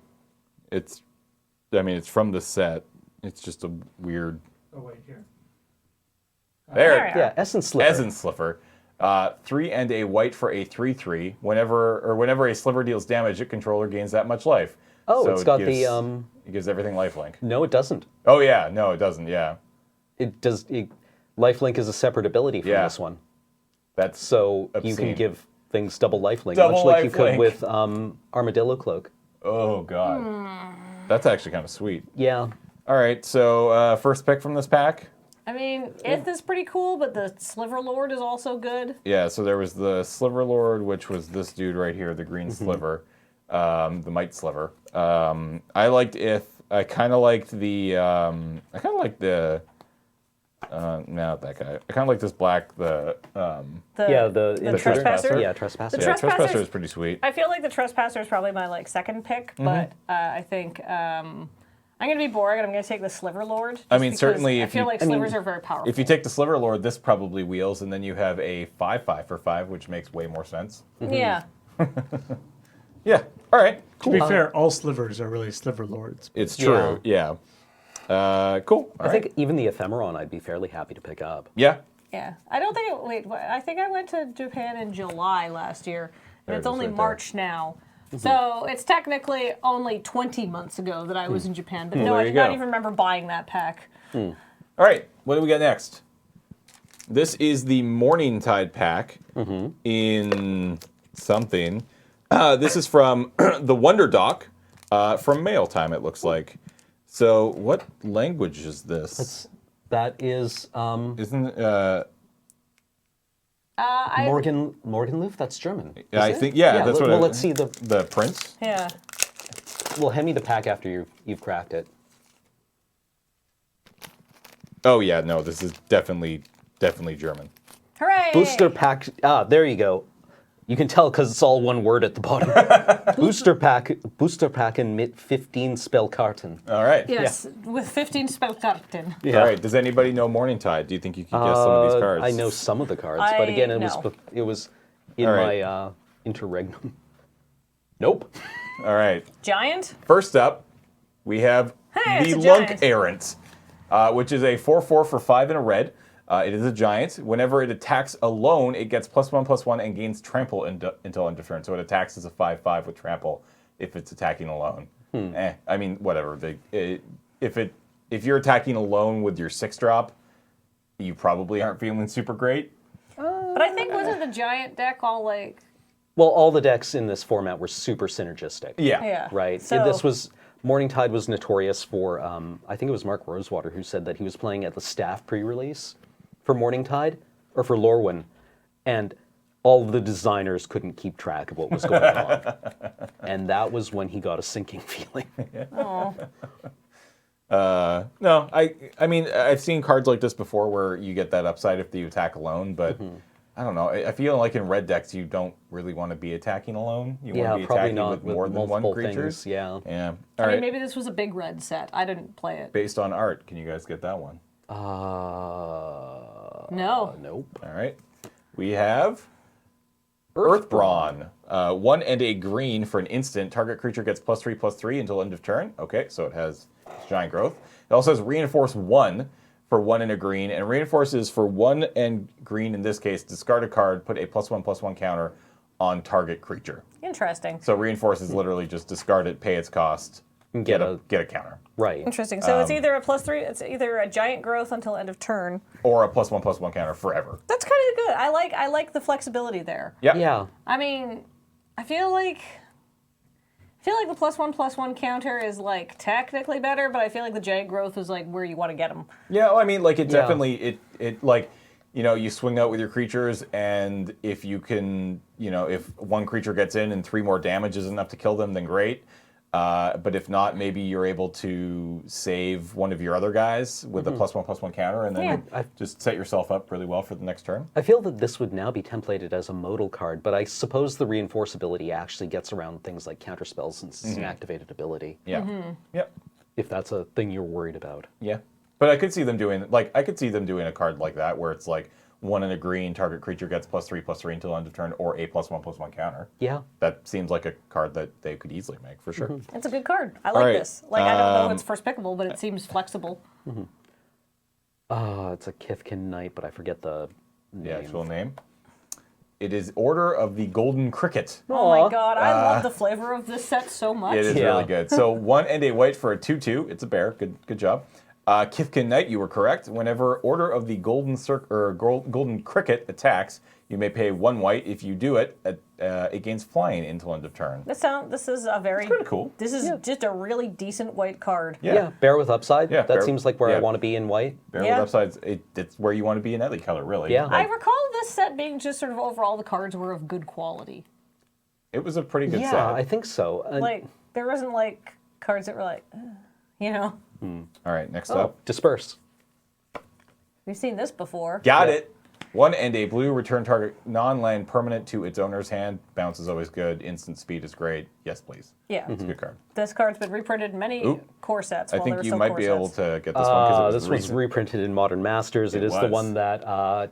Speaker 2: It's. I mean, it's from the set. It's just a weird.
Speaker 4: Oh, wait, here.
Speaker 2: There.
Speaker 3: There.
Speaker 1: Yeah, Essence Sliver.
Speaker 2: Essence Sliver. 3 and a white for a 3/3. Whenever a sliver deals damage, its controller gains that much life.
Speaker 1: Oh,
Speaker 2: So
Speaker 1: it's
Speaker 2: it
Speaker 1: got
Speaker 2: gives,
Speaker 1: the
Speaker 2: It gives everything lifelink.
Speaker 1: No, it doesn't.
Speaker 2: Oh yeah, no, it doesn't. Yeah,
Speaker 1: It does. Lifelink is a separate ability from
Speaker 2: Yeah.
Speaker 1: this one,
Speaker 2: that's
Speaker 1: so you
Speaker 2: Obscene.
Speaker 1: can give things double lifelink,
Speaker 2: Double
Speaker 1: much like you could
Speaker 2: lifelink.
Speaker 1: with Armadillo Cloak.
Speaker 2: Oh god, that's actually kind of sweet.
Speaker 1: Yeah.
Speaker 2: All right, so first pick from this pack.
Speaker 3: I mean, Ith is pretty cool, but the Sliver Lord is also good.
Speaker 2: Yeah, so there was the Sliver Lord, which was this dude right here, the green sliver, the Might Sliver. I liked Ith. I kind of liked the. Not that guy. I kind of like this black. The
Speaker 1: The intruder.
Speaker 3: Trespasser?
Speaker 1: Yeah, Trespasser.
Speaker 3: The
Speaker 2: yeah,
Speaker 3: Trespasser's-
Speaker 2: Trespasser is pretty sweet.
Speaker 3: I feel like the Trespasser is probably my second pick, but I think I'm gonna be boring and I'm gonna take the Sliver Lord.
Speaker 2: I mean,
Speaker 3: because
Speaker 2: certainly
Speaker 3: I
Speaker 2: if
Speaker 3: feel
Speaker 2: you-
Speaker 3: like
Speaker 1: I mean,
Speaker 3: slivers are very powerful.
Speaker 2: If you take the Sliver Lord, this probably wheels, and then you have a 5/5 for 5, which makes way more sense.
Speaker 3: yeah,
Speaker 2: Yeah. All right.
Speaker 4: To be fair, all slivers are really sliver lords.
Speaker 2: It's true. Yeah. Cool. All
Speaker 1: I
Speaker 2: right.
Speaker 1: think even the Ephemeron I'd be fairly happy to pick up.
Speaker 2: Yeah.
Speaker 3: yeah. I don't think. I think I went to Japan in July last year, and
Speaker 2: There it
Speaker 3: it's
Speaker 2: is
Speaker 3: only
Speaker 2: right there.
Speaker 3: March now. So it's technically only 20 months ago that I was in Japan, but no,
Speaker 2: There
Speaker 3: I
Speaker 2: you
Speaker 3: do not
Speaker 2: go.
Speaker 3: even remember buying that pack.
Speaker 2: All right. What do we got next? This is the Morning Tide pack in something. This is from the Wonder Doc from Mail Time, it looks like. So, what language is this?
Speaker 1: That is
Speaker 2: Isn't
Speaker 1: Morgenloof. That's German.
Speaker 2: I
Speaker 1: Is it?
Speaker 2: think that's what.
Speaker 1: Well, let's see the.
Speaker 2: The prince.
Speaker 3: Yeah.
Speaker 1: Well, hand me the pack after you've cracked it.
Speaker 2: Oh yeah, no, this is definitely German.
Speaker 3: Hooray!
Speaker 1: Booster pack. There you go. You can tell because it's all one word at the bottom. Booster pack and mit 15 Spellkarten.
Speaker 2: All right.
Speaker 3: Yes, with 15 Spellkarten.
Speaker 1: Yeah.
Speaker 2: All right. Does anybody know Morning Tide? Do you think you can guess some of these cards?
Speaker 1: I know some of the cards, but again, it was in
Speaker 2: All right.
Speaker 1: my interregnum. Nope.
Speaker 2: All right.
Speaker 3: Giant?
Speaker 2: First up, we have
Speaker 3: Hey,
Speaker 2: the
Speaker 3: it's a
Speaker 2: Lunk
Speaker 3: giant.
Speaker 2: Errant, which is a 4/4 for 5 and a red. It is a giant. Whenever it attacks alone, it gets +1/+1 and gains trample until end of turn. So it attacks as a 5/5 with trample if it's attacking alone. I mean, whatever. If you're attacking alone with your 6-drop, you probably aren't feeling super great.
Speaker 3: But I think wasn't the giant deck all like...
Speaker 1: Well, all the decks in this format were super synergistic.
Speaker 3: Yeah.
Speaker 1: Right.
Speaker 3: So,
Speaker 1: This was Morningtide was notorious for. I think it was Mark Rosewater who said that he was playing at the staff pre-release for Morningtide or for Lorwyn, and all of the designers couldn't keep track of what was going on, and that was when he got a sinking feeling.
Speaker 3: oh,
Speaker 2: No, I mean, I've seen cards like this before where you get that upside if you attack alone, but I don't know. I feel like in red decks you don't really want to be attacking alone. You want to be
Speaker 1: probably
Speaker 2: attacking
Speaker 1: not
Speaker 2: with more than one
Speaker 1: multiple
Speaker 2: creature.
Speaker 1: things. Yeah.
Speaker 2: Yeah. All
Speaker 3: I
Speaker 2: right.
Speaker 3: mean, maybe this was a big red set. I didn't play it.
Speaker 2: Based on art, can you guys get that one?
Speaker 3: No.
Speaker 1: Nope.
Speaker 2: All right. We have Earthbrawn. 1 and a green for an instant. Target creature gets +3/+3 until end of turn. Okay, so it has giant growth. It also has Reinforce 1 for 1 and a green. And Reinforce is for 1 and green in this case. Discard a card, put a +1/+1 counter on target creature.
Speaker 3: Interesting.
Speaker 2: So reinforce is literally just discard it, pay its cost,
Speaker 1: And
Speaker 2: get a counter.
Speaker 1: Right.
Speaker 3: Interesting. So it's either a +3. It's either a giant growth until end of turn.
Speaker 2: Or a +1/+1 counter forever.
Speaker 3: That's kind of good. I like the flexibility there.
Speaker 2: Yeah.
Speaker 1: Yeah.
Speaker 3: I mean, I feel like the +1/+1 counter is like technically better, but I feel like the giant growth is like where you want to get them.
Speaker 2: Yeah, well, I mean, like it
Speaker 1: Yeah.
Speaker 2: definitely it like, you know, you swing out with your creatures, and if you can, you know, if one creature gets in and 3 more damage is enough to kill them, then great. But if not, maybe you're able to save one of your other guys with a +1/+1 counter, and then just set yourself up really well for the next turn.
Speaker 1: I feel that this would now be templated as a modal card, but I suppose the reinforceability actually gets around things like counterspells since it's an activated ability.
Speaker 2: Yeah. Yep.
Speaker 1: If that's a thing you're worried about.
Speaker 2: Yeah. But I could see them doing a card like that where it's like 1 in a green, target creature gets +3/+3 until end of turn, or a +1/+1 counter.
Speaker 1: Yeah.
Speaker 2: That seems like a card that they could easily make for sure.
Speaker 3: It's a good card. I like
Speaker 2: right.
Speaker 3: this. Like I don't know if it's first pickable, but it seems flexible.
Speaker 1: It's a Kithkin Knight, but I forget the name.
Speaker 2: The actual name. It is Order of the Golden Cricket.
Speaker 3: Oh my god, I love the flavor of this set so much.
Speaker 2: It is
Speaker 1: Yeah.
Speaker 2: really good. So 1 and a white for a 2/2. It's a bear. Good job. Kithkin Knight, you were correct. Whenever Order of the Golden Cricket attacks, you may pay 1 white. If you do it, it gains flying until end of turn.
Speaker 3: This is a very
Speaker 2: Kinda cool.
Speaker 3: This is just a really decent white card.
Speaker 1: Yeah. Bear with upside.
Speaker 2: Yeah,
Speaker 1: That
Speaker 2: bear-
Speaker 1: seems like where
Speaker 2: yeah.
Speaker 1: I want to be in white.
Speaker 2: Bear
Speaker 3: Yeah.
Speaker 2: with upsides, it's where you want to be in any color, really.
Speaker 1: Yeah.
Speaker 3: I recall this set being just sort of overall the cards were of good quality.
Speaker 2: It was a pretty good
Speaker 1: Yeah,
Speaker 2: set.
Speaker 1: I think so.
Speaker 3: Like there wasn't like cards that were like, you know,
Speaker 2: All right, next up.
Speaker 1: Disperse.
Speaker 3: we've seen this before.
Speaker 2: Got it. 1 and a blue, return target non-land permanent to its owner's hand. Bounce is always good. Instant speed is great. Yes, please.
Speaker 3: Yeah,
Speaker 2: It's a good card.
Speaker 3: this card's been reprinted in many
Speaker 2: Ooh.
Speaker 3: core sets.
Speaker 2: I
Speaker 3: while
Speaker 2: think
Speaker 3: there were
Speaker 2: you
Speaker 3: still
Speaker 2: might
Speaker 3: core
Speaker 2: be able
Speaker 3: sets.
Speaker 2: to get this one because it was
Speaker 1: This was
Speaker 2: recent.
Speaker 1: reprinted in Modern Masters. It is the
Speaker 2: was.
Speaker 1: one that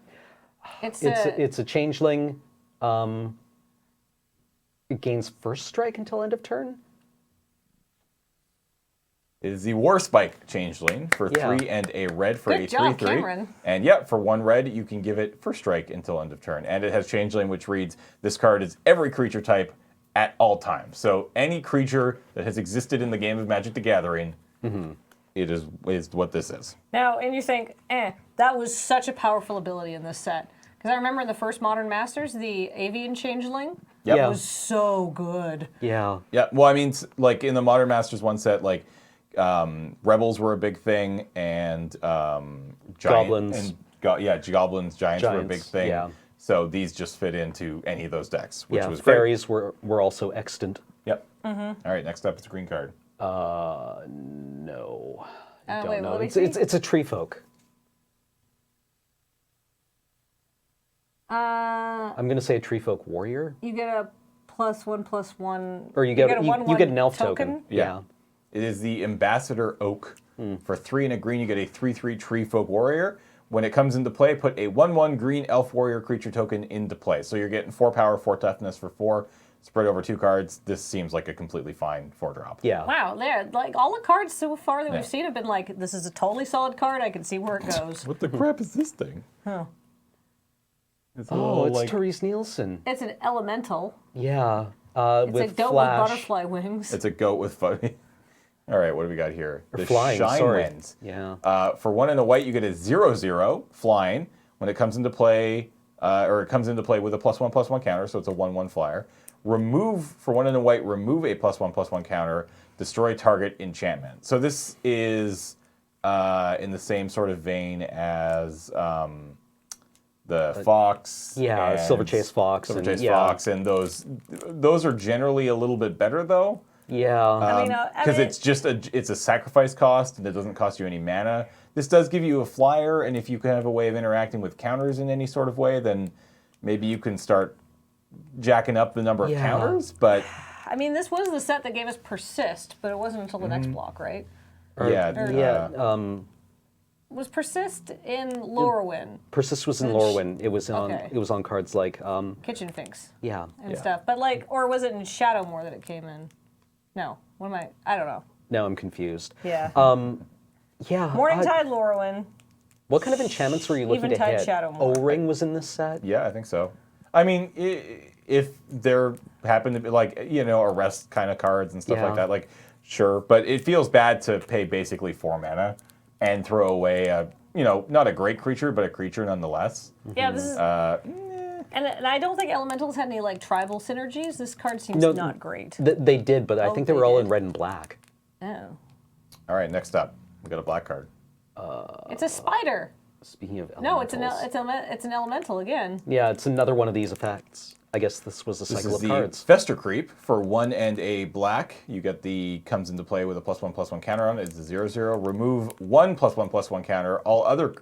Speaker 3: It's
Speaker 1: it's a changeling. It gains first strike until end of turn.
Speaker 2: It is the War Spike Changeling for
Speaker 1: Yeah.
Speaker 2: 3 and a red for
Speaker 3: Good
Speaker 2: a
Speaker 3: job,
Speaker 2: 3/3.
Speaker 3: Cameron.
Speaker 2: And yeah, for 1 red, you can give it first strike until end of turn. And it has Changeling, which reads, this card is every creature type at all times. So any creature that has existed in the game of Magic the Gathering, it is what this is.
Speaker 3: now, and you think, that was such a powerful ability in this set. Because I remember in the first Modern Masters, the Avian Changeling
Speaker 2: Yep.
Speaker 1: Yeah.
Speaker 3: was so good.
Speaker 1: Yeah.
Speaker 2: Yeah, well, I mean, like in the Modern Masters 1 set, like Rebels were a big thing, and
Speaker 1: Goblins.
Speaker 2: Goblins, Giants were a big
Speaker 1: Giants,
Speaker 2: thing.
Speaker 1: yeah.
Speaker 2: So these just fit into any of those decks, which
Speaker 1: Yeah.
Speaker 2: was great.
Speaker 1: Fairies were also extant.
Speaker 2: Yep. All right, next up, it's a green card.
Speaker 1: No. I don't
Speaker 3: wait,
Speaker 1: know.
Speaker 3: let me
Speaker 1: It's
Speaker 3: see.
Speaker 1: it's a tree folk. I'm gonna say a tree folk warrior.
Speaker 3: You get a +1/+1.
Speaker 1: Or you get
Speaker 3: a
Speaker 1: you
Speaker 3: 1/1
Speaker 1: get an elf token. Yeah.
Speaker 2: It is the Ambassador Oak. For 3 and a green, you get a 3/3 Tree Folk Warrior. When it comes into play, put a 1/1 green Elf Warrior creature token into play. So you're getting 4 power, 4 toughness for 4, spread over 2 cards. This seems like a completely fine 4-drop.
Speaker 1: Yeah.
Speaker 3: Wow, there, like all the cards so far that
Speaker 2: Yeah.
Speaker 3: we've seen have been like, this is a totally solid card. I can see where it goes.
Speaker 2: What the crap is this thing?
Speaker 3: Huh.
Speaker 2: It's a
Speaker 1: Oh,
Speaker 2: little,
Speaker 1: it's
Speaker 2: like,
Speaker 1: Therese Nielsen.
Speaker 3: It's an elemental.
Speaker 1: Yeah.
Speaker 3: It's
Speaker 1: With
Speaker 3: a goat
Speaker 1: flash.
Speaker 3: with butterfly wings.
Speaker 2: It's a goat with funny. All right, what do we got here?
Speaker 1: Or
Speaker 2: The
Speaker 1: flying,
Speaker 2: Shine
Speaker 1: sorry.
Speaker 2: Winds.
Speaker 1: Yeah.
Speaker 2: For 1 and a white, you get a 0/0 flying. When it comes into play, or it comes into play with a +1/+1 counter, so it's a 1/1 flyer. Remove, for 1 and a white, remove a +1/+1 counter, destroy target enchantment. So this is in the same sort of vein as the Fox.
Speaker 1: Yeah,
Speaker 2: and
Speaker 1: Silver Chase Fox
Speaker 2: Silver
Speaker 1: and-
Speaker 2: Chase
Speaker 1: yeah.
Speaker 2: Fox, and those are generally a little bit better, though.
Speaker 1: Yeah.
Speaker 3: I mean,
Speaker 2: Because it's just it's a sacrifice cost, and it doesn't cost you any mana. This does give you a flyer, and if you can have a way of interacting with counters in any sort of way, then maybe you can start jacking up the number of
Speaker 1: Yeah.
Speaker 2: counters. But
Speaker 3: I mean, this was the set that gave us Persist, but it wasn't until the next block, right? Was Persist in Lorwyn,
Speaker 1: Persist was in Lorwyn. It was on.
Speaker 3: Okay.
Speaker 1: It was on cards like.
Speaker 3: Kitchen Finks,
Speaker 1: Yeah.
Speaker 3: and stuff. But like, or was it in Shadowmoor that it came in? No. What am I don't know.
Speaker 1: Now I'm confused.
Speaker 3: Yeah.
Speaker 1: Yeah.
Speaker 3: Morningtide Lorwyn.
Speaker 1: What kind of enchantments were you looking to
Speaker 3: Eventide
Speaker 1: hit?
Speaker 3: Shadowmoor.
Speaker 1: O-Ring was in this set.
Speaker 2: yeah, I think so. I mean, if there happen to be arrest kind of cards and stuff
Speaker 1: Yeah.
Speaker 2: like that, like sure, but it feels bad to pay basically 4 mana and throw away a not a great creature, but a creature nonetheless.
Speaker 3: Yeah, this is. And I don't think elementals had any like tribal synergies. This card seems
Speaker 1: No,
Speaker 3: not great.
Speaker 1: They did, but I think they
Speaker 3: they
Speaker 1: were all
Speaker 3: did.
Speaker 1: in red and black.
Speaker 3: Oh,
Speaker 2: All right, next up, we got a black card.
Speaker 3: it's a spider.
Speaker 1: Speaking of
Speaker 3: No,
Speaker 1: elementals.
Speaker 3: it's an elemental again.
Speaker 1: Yeah, it's another one of these effects. I guess this was a
Speaker 2: This
Speaker 1: cycle
Speaker 2: is
Speaker 1: of
Speaker 2: the
Speaker 1: cards.
Speaker 2: Fester Creep for 1 and a black. You get comes into play with a +1/+1 counter on it. It's a 0/0. Remove 1/+1/+1 counter. All other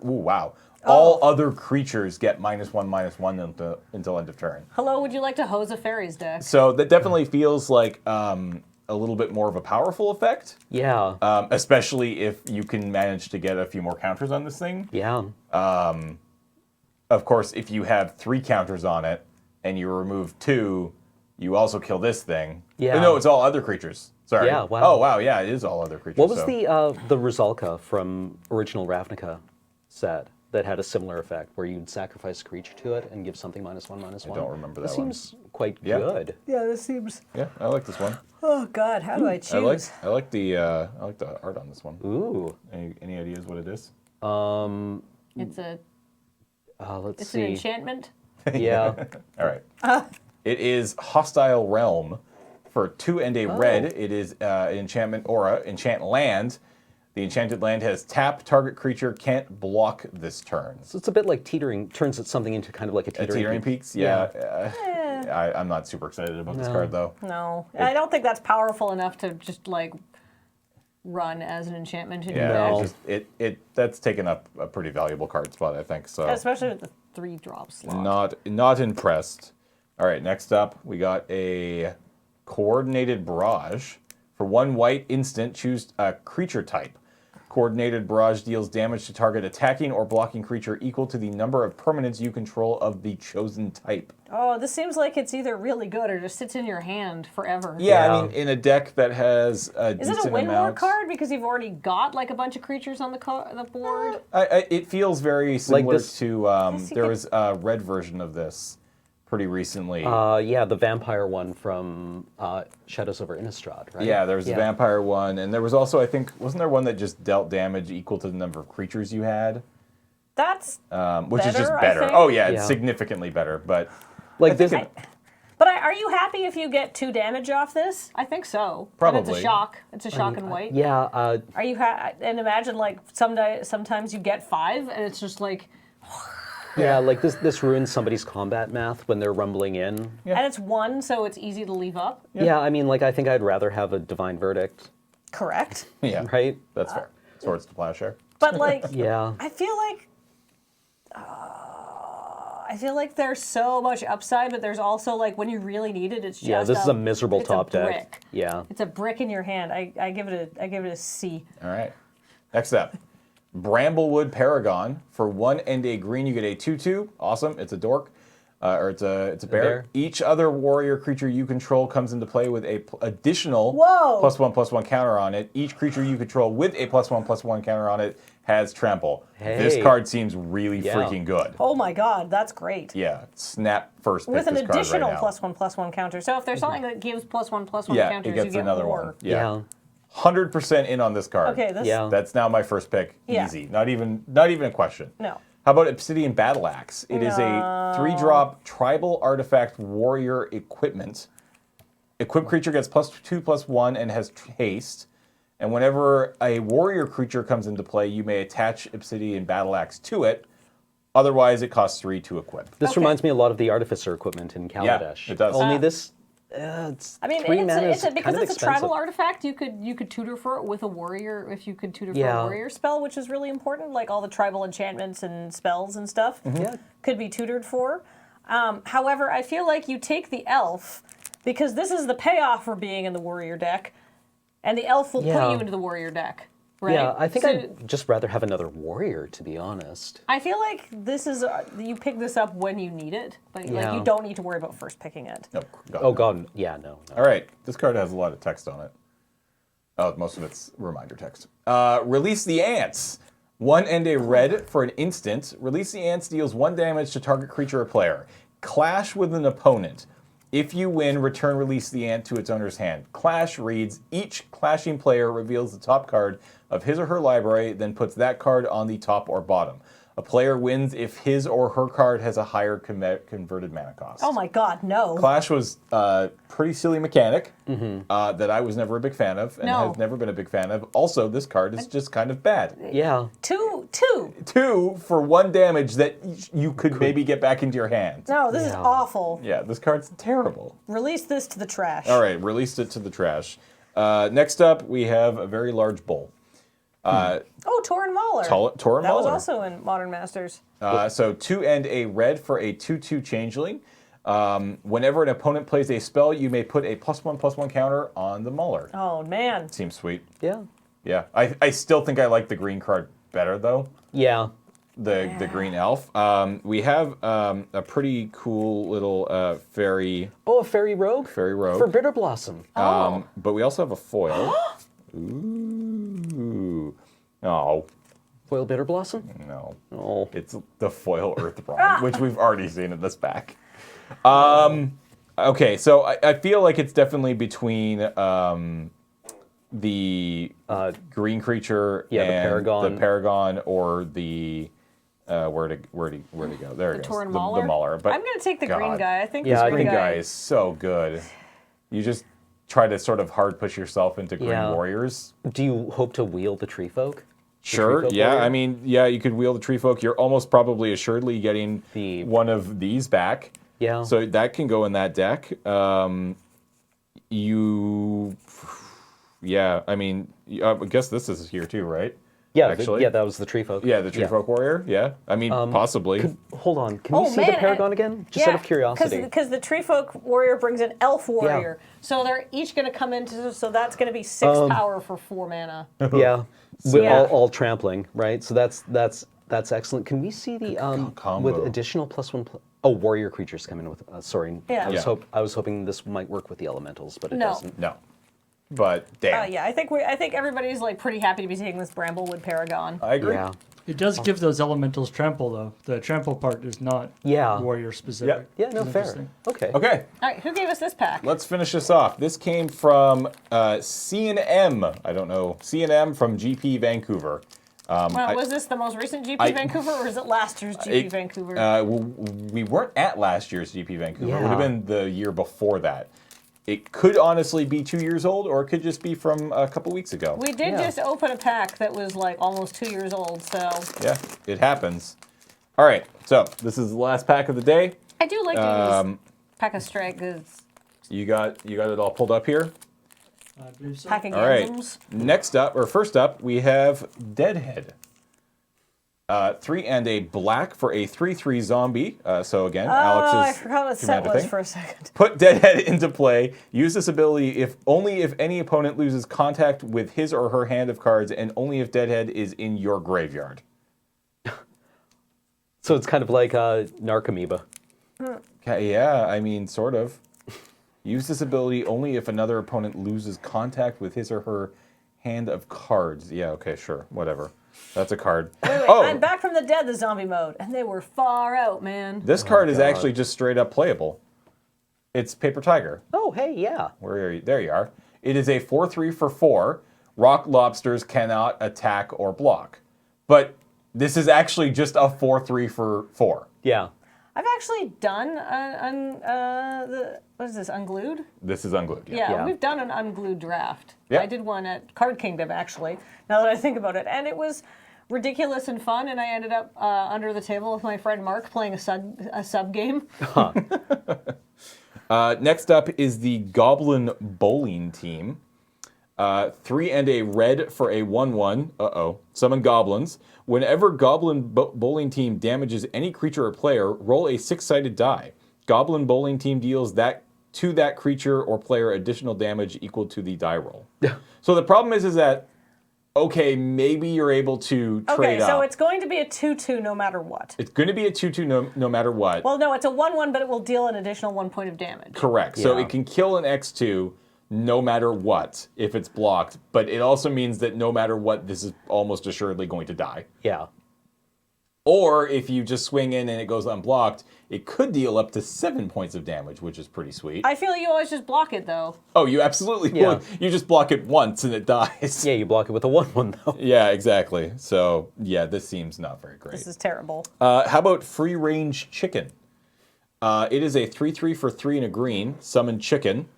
Speaker 2: all other creatures get -1/-1 until end of turn.
Speaker 3: Hello, would you like to hose a fairies deck?
Speaker 2: So that definitely feels like a little bit more of a powerful effect,
Speaker 1: Yeah,
Speaker 2: especially if you can manage to get a few more counters on this thing.
Speaker 1: yeah.
Speaker 2: Of course, if you have 3 counters on it and you remove 2, you also kill this thing.
Speaker 1: Yeah.
Speaker 2: No, it's all other creatures. Sorry.
Speaker 1: Yeah, wow.
Speaker 2: Oh, wow, yeah, it is all other creatures.
Speaker 1: What was
Speaker 2: so.
Speaker 1: the Rizalka from original Ravnica set that had a similar effect, where you'd sacrifice a creature to it and give something -1/-1?
Speaker 2: I don't remember that
Speaker 1: This
Speaker 2: one.
Speaker 1: seems quite
Speaker 2: Yeah.
Speaker 1: good.
Speaker 3: Yeah, this seems.
Speaker 2: Yeah, I like this one.
Speaker 3: Oh God, how do I choose?
Speaker 2: I like the art on this one.
Speaker 1: Ooh.
Speaker 2: Any ideas what it is?
Speaker 3: It's a.
Speaker 1: Let's
Speaker 3: It's
Speaker 1: see.
Speaker 3: an enchantment.
Speaker 1: Yeah.
Speaker 2: All right. It is Hostile Realm for 2 and a red. It is an enchantment aura, enchant land. The enchanted land has tap. Target creature can't block this turn.
Speaker 1: So it's a bit like teetering, turns it something into kind of like a teetering,
Speaker 2: Teetering Peaks, yeah. I'm not super excited about this card though.
Speaker 3: No, I don't think that's powerful enough to just like run as an enchantment in your
Speaker 2: Yeah,
Speaker 3: deck.
Speaker 2: it's just, that's taken up a pretty valuable card spot, I think. So
Speaker 3: Especially with the 3-drop slot.
Speaker 2: not impressed. All right, next up we got a Coordinated Barrage. For 1 white instant, choose a creature type. Coordinated Barrage deals damage to target attacking or blocking creature equal to the number of permanents you control of the chosen type.
Speaker 3: Oh, this seems like it's either really good or just sits in your hand forever.
Speaker 2: Yeah,
Speaker 1: Yeah.
Speaker 2: I mean, in a deck that has a
Speaker 3: Is
Speaker 2: decent
Speaker 3: it a win war
Speaker 2: amount...
Speaker 3: card because you've already got like a bunch of creatures on the board?
Speaker 2: It feels very similar
Speaker 1: this-
Speaker 2: to,
Speaker 3: you
Speaker 2: there
Speaker 3: could-
Speaker 2: was a red version of this pretty recently.
Speaker 1: Yeah, the vampire one from Shadows over Innistrad, right?
Speaker 2: Yeah, there was a vampire one, and there was also, I think, wasn't there one that just dealt damage equal to the number of creatures you had?
Speaker 3: That's
Speaker 2: Which is just
Speaker 3: Better, I
Speaker 2: better.
Speaker 3: think.
Speaker 2: Oh yeah, it's
Speaker 1: Yeah.
Speaker 2: significantly better, but
Speaker 1: Like this.
Speaker 3: But are you happy if you get 2 damage off this? I think so. And
Speaker 2: Probably.
Speaker 3: it's a shock. It's a shock and white.
Speaker 1: Yeah,
Speaker 3: Are you and imagine like sometimes you get 5 and it's just like
Speaker 1: yeah. Like this ruins somebody's combat math when they're rumbling in.
Speaker 2: Yeah.
Speaker 3: and it's 1, so it's easy to leave up.
Speaker 1: Yeah, I mean, like I think I'd rather have a divine verdict,
Speaker 3: Correct.
Speaker 2: yeah,
Speaker 1: right?
Speaker 2: that's fair. Swords to Plowshare.
Speaker 3: But like
Speaker 1: Yeah.
Speaker 3: I feel like there's so much upside, but there's also like when you really need it, it's just
Speaker 1: Yeah, this is a miserable
Speaker 3: it's
Speaker 1: top
Speaker 3: a
Speaker 1: deck.
Speaker 3: brick.
Speaker 1: Yeah.
Speaker 3: It's a brick in your hand. I give it a C.
Speaker 2: All right. Next up, Bramblewood Paragon. For 1 and a green, you get a 2/2. Awesome. It's a dork. Or it's a bear.
Speaker 1: bear.
Speaker 2: Each other warrior creature you control comes into play with a additional
Speaker 3: Whoa.
Speaker 2: +1/+1 counter on it. Each creature you control with a +1/+1 counter on it has trample. This
Speaker 1: Hey.
Speaker 2: card seems really
Speaker 1: Yeah.
Speaker 2: freaking good.
Speaker 3: Oh my God, that's great.
Speaker 2: Yeah, snap first pick
Speaker 3: With an
Speaker 2: this card
Speaker 3: additional
Speaker 2: right now.
Speaker 3: +1/+1 counter. So if there's something that gives +1/+1
Speaker 2: Yeah,
Speaker 3: counters,
Speaker 2: it gets
Speaker 3: you get
Speaker 2: another
Speaker 3: more.
Speaker 2: one. Yeah.
Speaker 1: Yeah.
Speaker 2: 100% in on this card.
Speaker 3: Okay, this
Speaker 1: Yeah.
Speaker 2: That's now my first pick.
Speaker 3: Yeah.
Speaker 2: Easy. Not even a question.
Speaker 3: no.
Speaker 2: How about Obsidian Battle Axe? It is a 3-drop tribal artifact warrior equipment. Equipped creature gets +2/+1 and has haste. And whenever a warrior creature comes into play, you may attach Obsidian Battle Axe to it. Otherwise, it costs 3 to equip.
Speaker 1: This
Speaker 3: Okay.
Speaker 1: reminds me a lot of the Artificer equipment in Kaladesh.
Speaker 2: it does.
Speaker 1: Only this, it's
Speaker 3: I mean,
Speaker 1: 3 mana
Speaker 3: it's
Speaker 1: is
Speaker 3: because
Speaker 1: kind of
Speaker 3: it's a
Speaker 1: expensive.
Speaker 3: tribal artifact. You could tutor for it with a warrior if you could tutor for
Speaker 1: Yeah.
Speaker 3: a warrior spell, which is really important. Like all the tribal enchantments and spells and stuff
Speaker 1: Yeah.
Speaker 3: could be tutored for. However, I feel like you take the elf because this is the payoff for being in the warrior deck, and the elf will put
Speaker 1: Yeah.
Speaker 3: you into the warrior deck. Right?
Speaker 1: Yeah, I think
Speaker 3: So
Speaker 1: I'd just rather have another warrior, to be honest.
Speaker 3: I feel like this is you pick this up when you need it, but like
Speaker 1: Yeah.
Speaker 3: you don't need to worry about first picking it.
Speaker 2: No, God,
Speaker 1: Oh
Speaker 2: no.
Speaker 1: god, yeah, no.
Speaker 2: All right. This card has a lot of text on it. Oh, most of it's reminder text. Release the Ants. 1 and a red for an instant. Release the Ants deals 1 damage to target creature or player. Clash with an opponent. If you win, return release the ant to its owner's hand. Clash reads, each clashing player reveals the top card of his or her library, then puts that card on the top or bottom. A player wins if his or her card has a higher converted mana cost.
Speaker 3: Oh my god, no.
Speaker 2: Clash was a pretty silly mechanic that I was never a big fan of and
Speaker 3: No.
Speaker 2: have never been a big fan of. Also, this card is just kind of bad.
Speaker 1: Yeah.
Speaker 3: Two.
Speaker 2: 2 for 1 damage that you could maybe get back into your hand.
Speaker 3: No, this is
Speaker 1: Yeah.
Speaker 3: awful.
Speaker 2: Yeah, this card's terrible.
Speaker 3: Release this to the trash.
Speaker 2: All right, released it to the trash. Next up, we have a very large bull.
Speaker 3: Oh, Torin Mauler.
Speaker 2: Torin
Speaker 3: That was
Speaker 2: Mauler.
Speaker 3: also in Modern Masters.
Speaker 2: So 2 and a red for a 2/2 changeling. Whenever an opponent plays a spell, you may put a +1/+1 counter on the Mauler.
Speaker 3: Oh man.
Speaker 2: Seems sweet.
Speaker 1: Yeah.
Speaker 2: Yeah, I still think I like the green card better though.
Speaker 1: Yeah.
Speaker 2: The green elf. We have a pretty cool little fairy
Speaker 1: Oh, a fairy rogue?
Speaker 2: rogue.
Speaker 1: For Bitter Blossom.
Speaker 2: But we also have a foil. Ooh. Oh,
Speaker 1: Foil Bitter Blossom?
Speaker 2: no.
Speaker 1: Oh.
Speaker 2: It's the foil Earthbrawn, which we've already seen in this pack. Okay, so I feel like it's definitely between the green creature
Speaker 1: yeah, the
Speaker 2: and
Speaker 1: Paragon.
Speaker 2: the Paragon, or the where'd he go? There he goes.
Speaker 3: Torin
Speaker 2: The
Speaker 3: Mauler.
Speaker 2: Mauler. But
Speaker 3: I'm gonna take the green
Speaker 2: God,
Speaker 3: guy. I think
Speaker 1: Yeah,
Speaker 3: this
Speaker 1: I
Speaker 2: Green
Speaker 3: green
Speaker 2: guy is so good. You just try to sort of hard push yourself into green
Speaker 1: Yeah.
Speaker 2: warriors.
Speaker 1: Do you hope to wield the Tree Folk?
Speaker 2: Sure,
Speaker 1: Folk
Speaker 2: yeah.
Speaker 1: warrior?
Speaker 2: I mean, yeah, you could wield the Tree Folk. You're almost probably assuredly getting
Speaker 1: The-
Speaker 2: one of these back.
Speaker 1: Yeah.
Speaker 2: So that can go in that deck. Yeah, I mean, I guess this is here too, right?
Speaker 1: Yeah,
Speaker 2: actually.
Speaker 1: yeah, that was the Tree Folk.
Speaker 2: Yeah, the Tree Folk Warrior. Yeah, I mean, possibly.
Speaker 1: Hold on, can
Speaker 3: Oh,
Speaker 1: we see
Speaker 3: man,
Speaker 1: the Paragon again? Just out of curiosity.
Speaker 3: Because the Tree Folk Warrior brings an Elf Warrior. So they're each going to come into, so that's going to be 6 power for 4 mana.
Speaker 1: Yeah, with
Speaker 3: Yeah.
Speaker 1: all trampling, right? So that's excellent. Can we see the
Speaker 2: combo.
Speaker 1: with additional +1? Oh, warrior creatures come in with. Sorry,
Speaker 3: Yeah.
Speaker 1: I was hoping this might work with the elementals, but it
Speaker 3: No.
Speaker 1: doesn't.
Speaker 2: No. But damn.
Speaker 3: Yeah, I think everybody's like pretty happy to be taking this Bramblewood Paragon.
Speaker 2: I agree.
Speaker 1: Yeah,
Speaker 4: It does give those elementals trample, though. The trample part is not
Speaker 1: Yeah.
Speaker 4: warrior specific.
Speaker 1: yeah, no,
Speaker 4: It's
Speaker 1: fair.
Speaker 4: interesting.
Speaker 1: Okay.
Speaker 2: Okay,
Speaker 3: All right, who gave us this pack?
Speaker 2: let's finish this off. This came from C&M. I don't know. C&M from GP Vancouver.
Speaker 3: Was this the most recent GP Vancouver, or is it last year's GP Vancouver?
Speaker 2: We weren't at last year's GP Vancouver. It would
Speaker 1: Yeah.
Speaker 2: have been the year before that. It could honestly be 2 years old, or it could just be from a couple weeks ago.
Speaker 3: We did
Speaker 1: Yeah.
Speaker 3: just open a pack that was like almost 2 years old, so
Speaker 2: Yeah, it happens. All right, so this is the last pack of the day.
Speaker 3: I do like to use pack of strike goods,
Speaker 2: You got it all pulled up here.
Speaker 4: I believe so.
Speaker 3: pack of
Speaker 2: All right.
Speaker 3: Gansums.
Speaker 2: First up, we have Deadhead. 3 and a black for a 3/3 zombie. So again,
Speaker 3: Oh, I
Speaker 2: Alex's
Speaker 3: forgot what set
Speaker 2: Commander
Speaker 3: was
Speaker 2: thing.
Speaker 3: for a second.
Speaker 2: Put Deadhead into play. Use this ability only if any opponent loses contact with his or her hand of cards, and only if Deadhead is in your graveyard.
Speaker 1: So it's kind of like Narcomoeba.
Speaker 2: Okay, yeah, I mean, sort of. Use this ability only if another opponent loses contact with his or her hand of cards. Yeah, okay, sure, whatever. That's a card.
Speaker 3: Wait,
Speaker 2: Oh,
Speaker 3: I'm back from the dead, the zombie mode, and they were far out, man.
Speaker 2: this card is
Speaker 1: God.
Speaker 2: actually just straight up playable. It's Paper Tiger.
Speaker 1: Oh, hey, yeah.
Speaker 2: Where are you? There you are. It is a 4/3 for 4. Rock lobsters cannot attack or block. But this is actually just a 4/3 for 4.
Speaker 1: Yeah.
Speaker 3: I've actually done what is this, Unglued?
Speaker 2: This is unglued.
Speaker 3: Yeah,
Speaker 1: Yeah.
Speaker 3: we've done an Unglued draft.
Speaker 2: Yeah.
Speaker 3: I did one at Card Kingdom, actually, now that I think about it. And it was ridiculous and fun, and I ended up under the table with my friend Mark playing a sub game.
Speaker 2: Next up is the Goblin Bowling Team. 3 and a red for a 1/1. Summon goblins. Whenever Goblin Bowling Team damages any creature or player, roll a 6-sided die. Goblin Bowling Team deals that creature or player additional damage equal to the die roll. So the problem is that, okay, maybe you're able to trade
Speaker 3: Okay, so
Speaker 2: up.
Speaker 3: it's going to be a 2/2 no matter what.
Speaker 2: It's going to be a 2/2 no matter what.
Speaker 3: Well, no, it's a 1/1, but it will deal an additional 1 point of damage.
Speaker 2: Correct. So
Speaker 1: Yeah.
Speaker 2: it can kill an X2 no matter what if it's blocked, but it also means that no matter what, this is almost assuredly going to die.
Speaker 1: Yeah.
Speaker 2: Or if you just swing in and it goes unblocked, it could deal up to 7 points of damage, which is pretty sweet.
Speaker 3: I feel you always just block it though.
Speaker 2: Oh, you absolutely
Speaker 1: Yeah.
Speaker 2: would. You just block it once and it dies.
Speaker 1: Yeah, you block it with a 1/1 though.
Speaker 2: Yeah, exactly. So, yeah, this seems not very great.
Speaker 3: This is terrible.
Speaker 2: How about Free Range Chicken? It is a 3/3 for 3 and a green. Summon Chicken.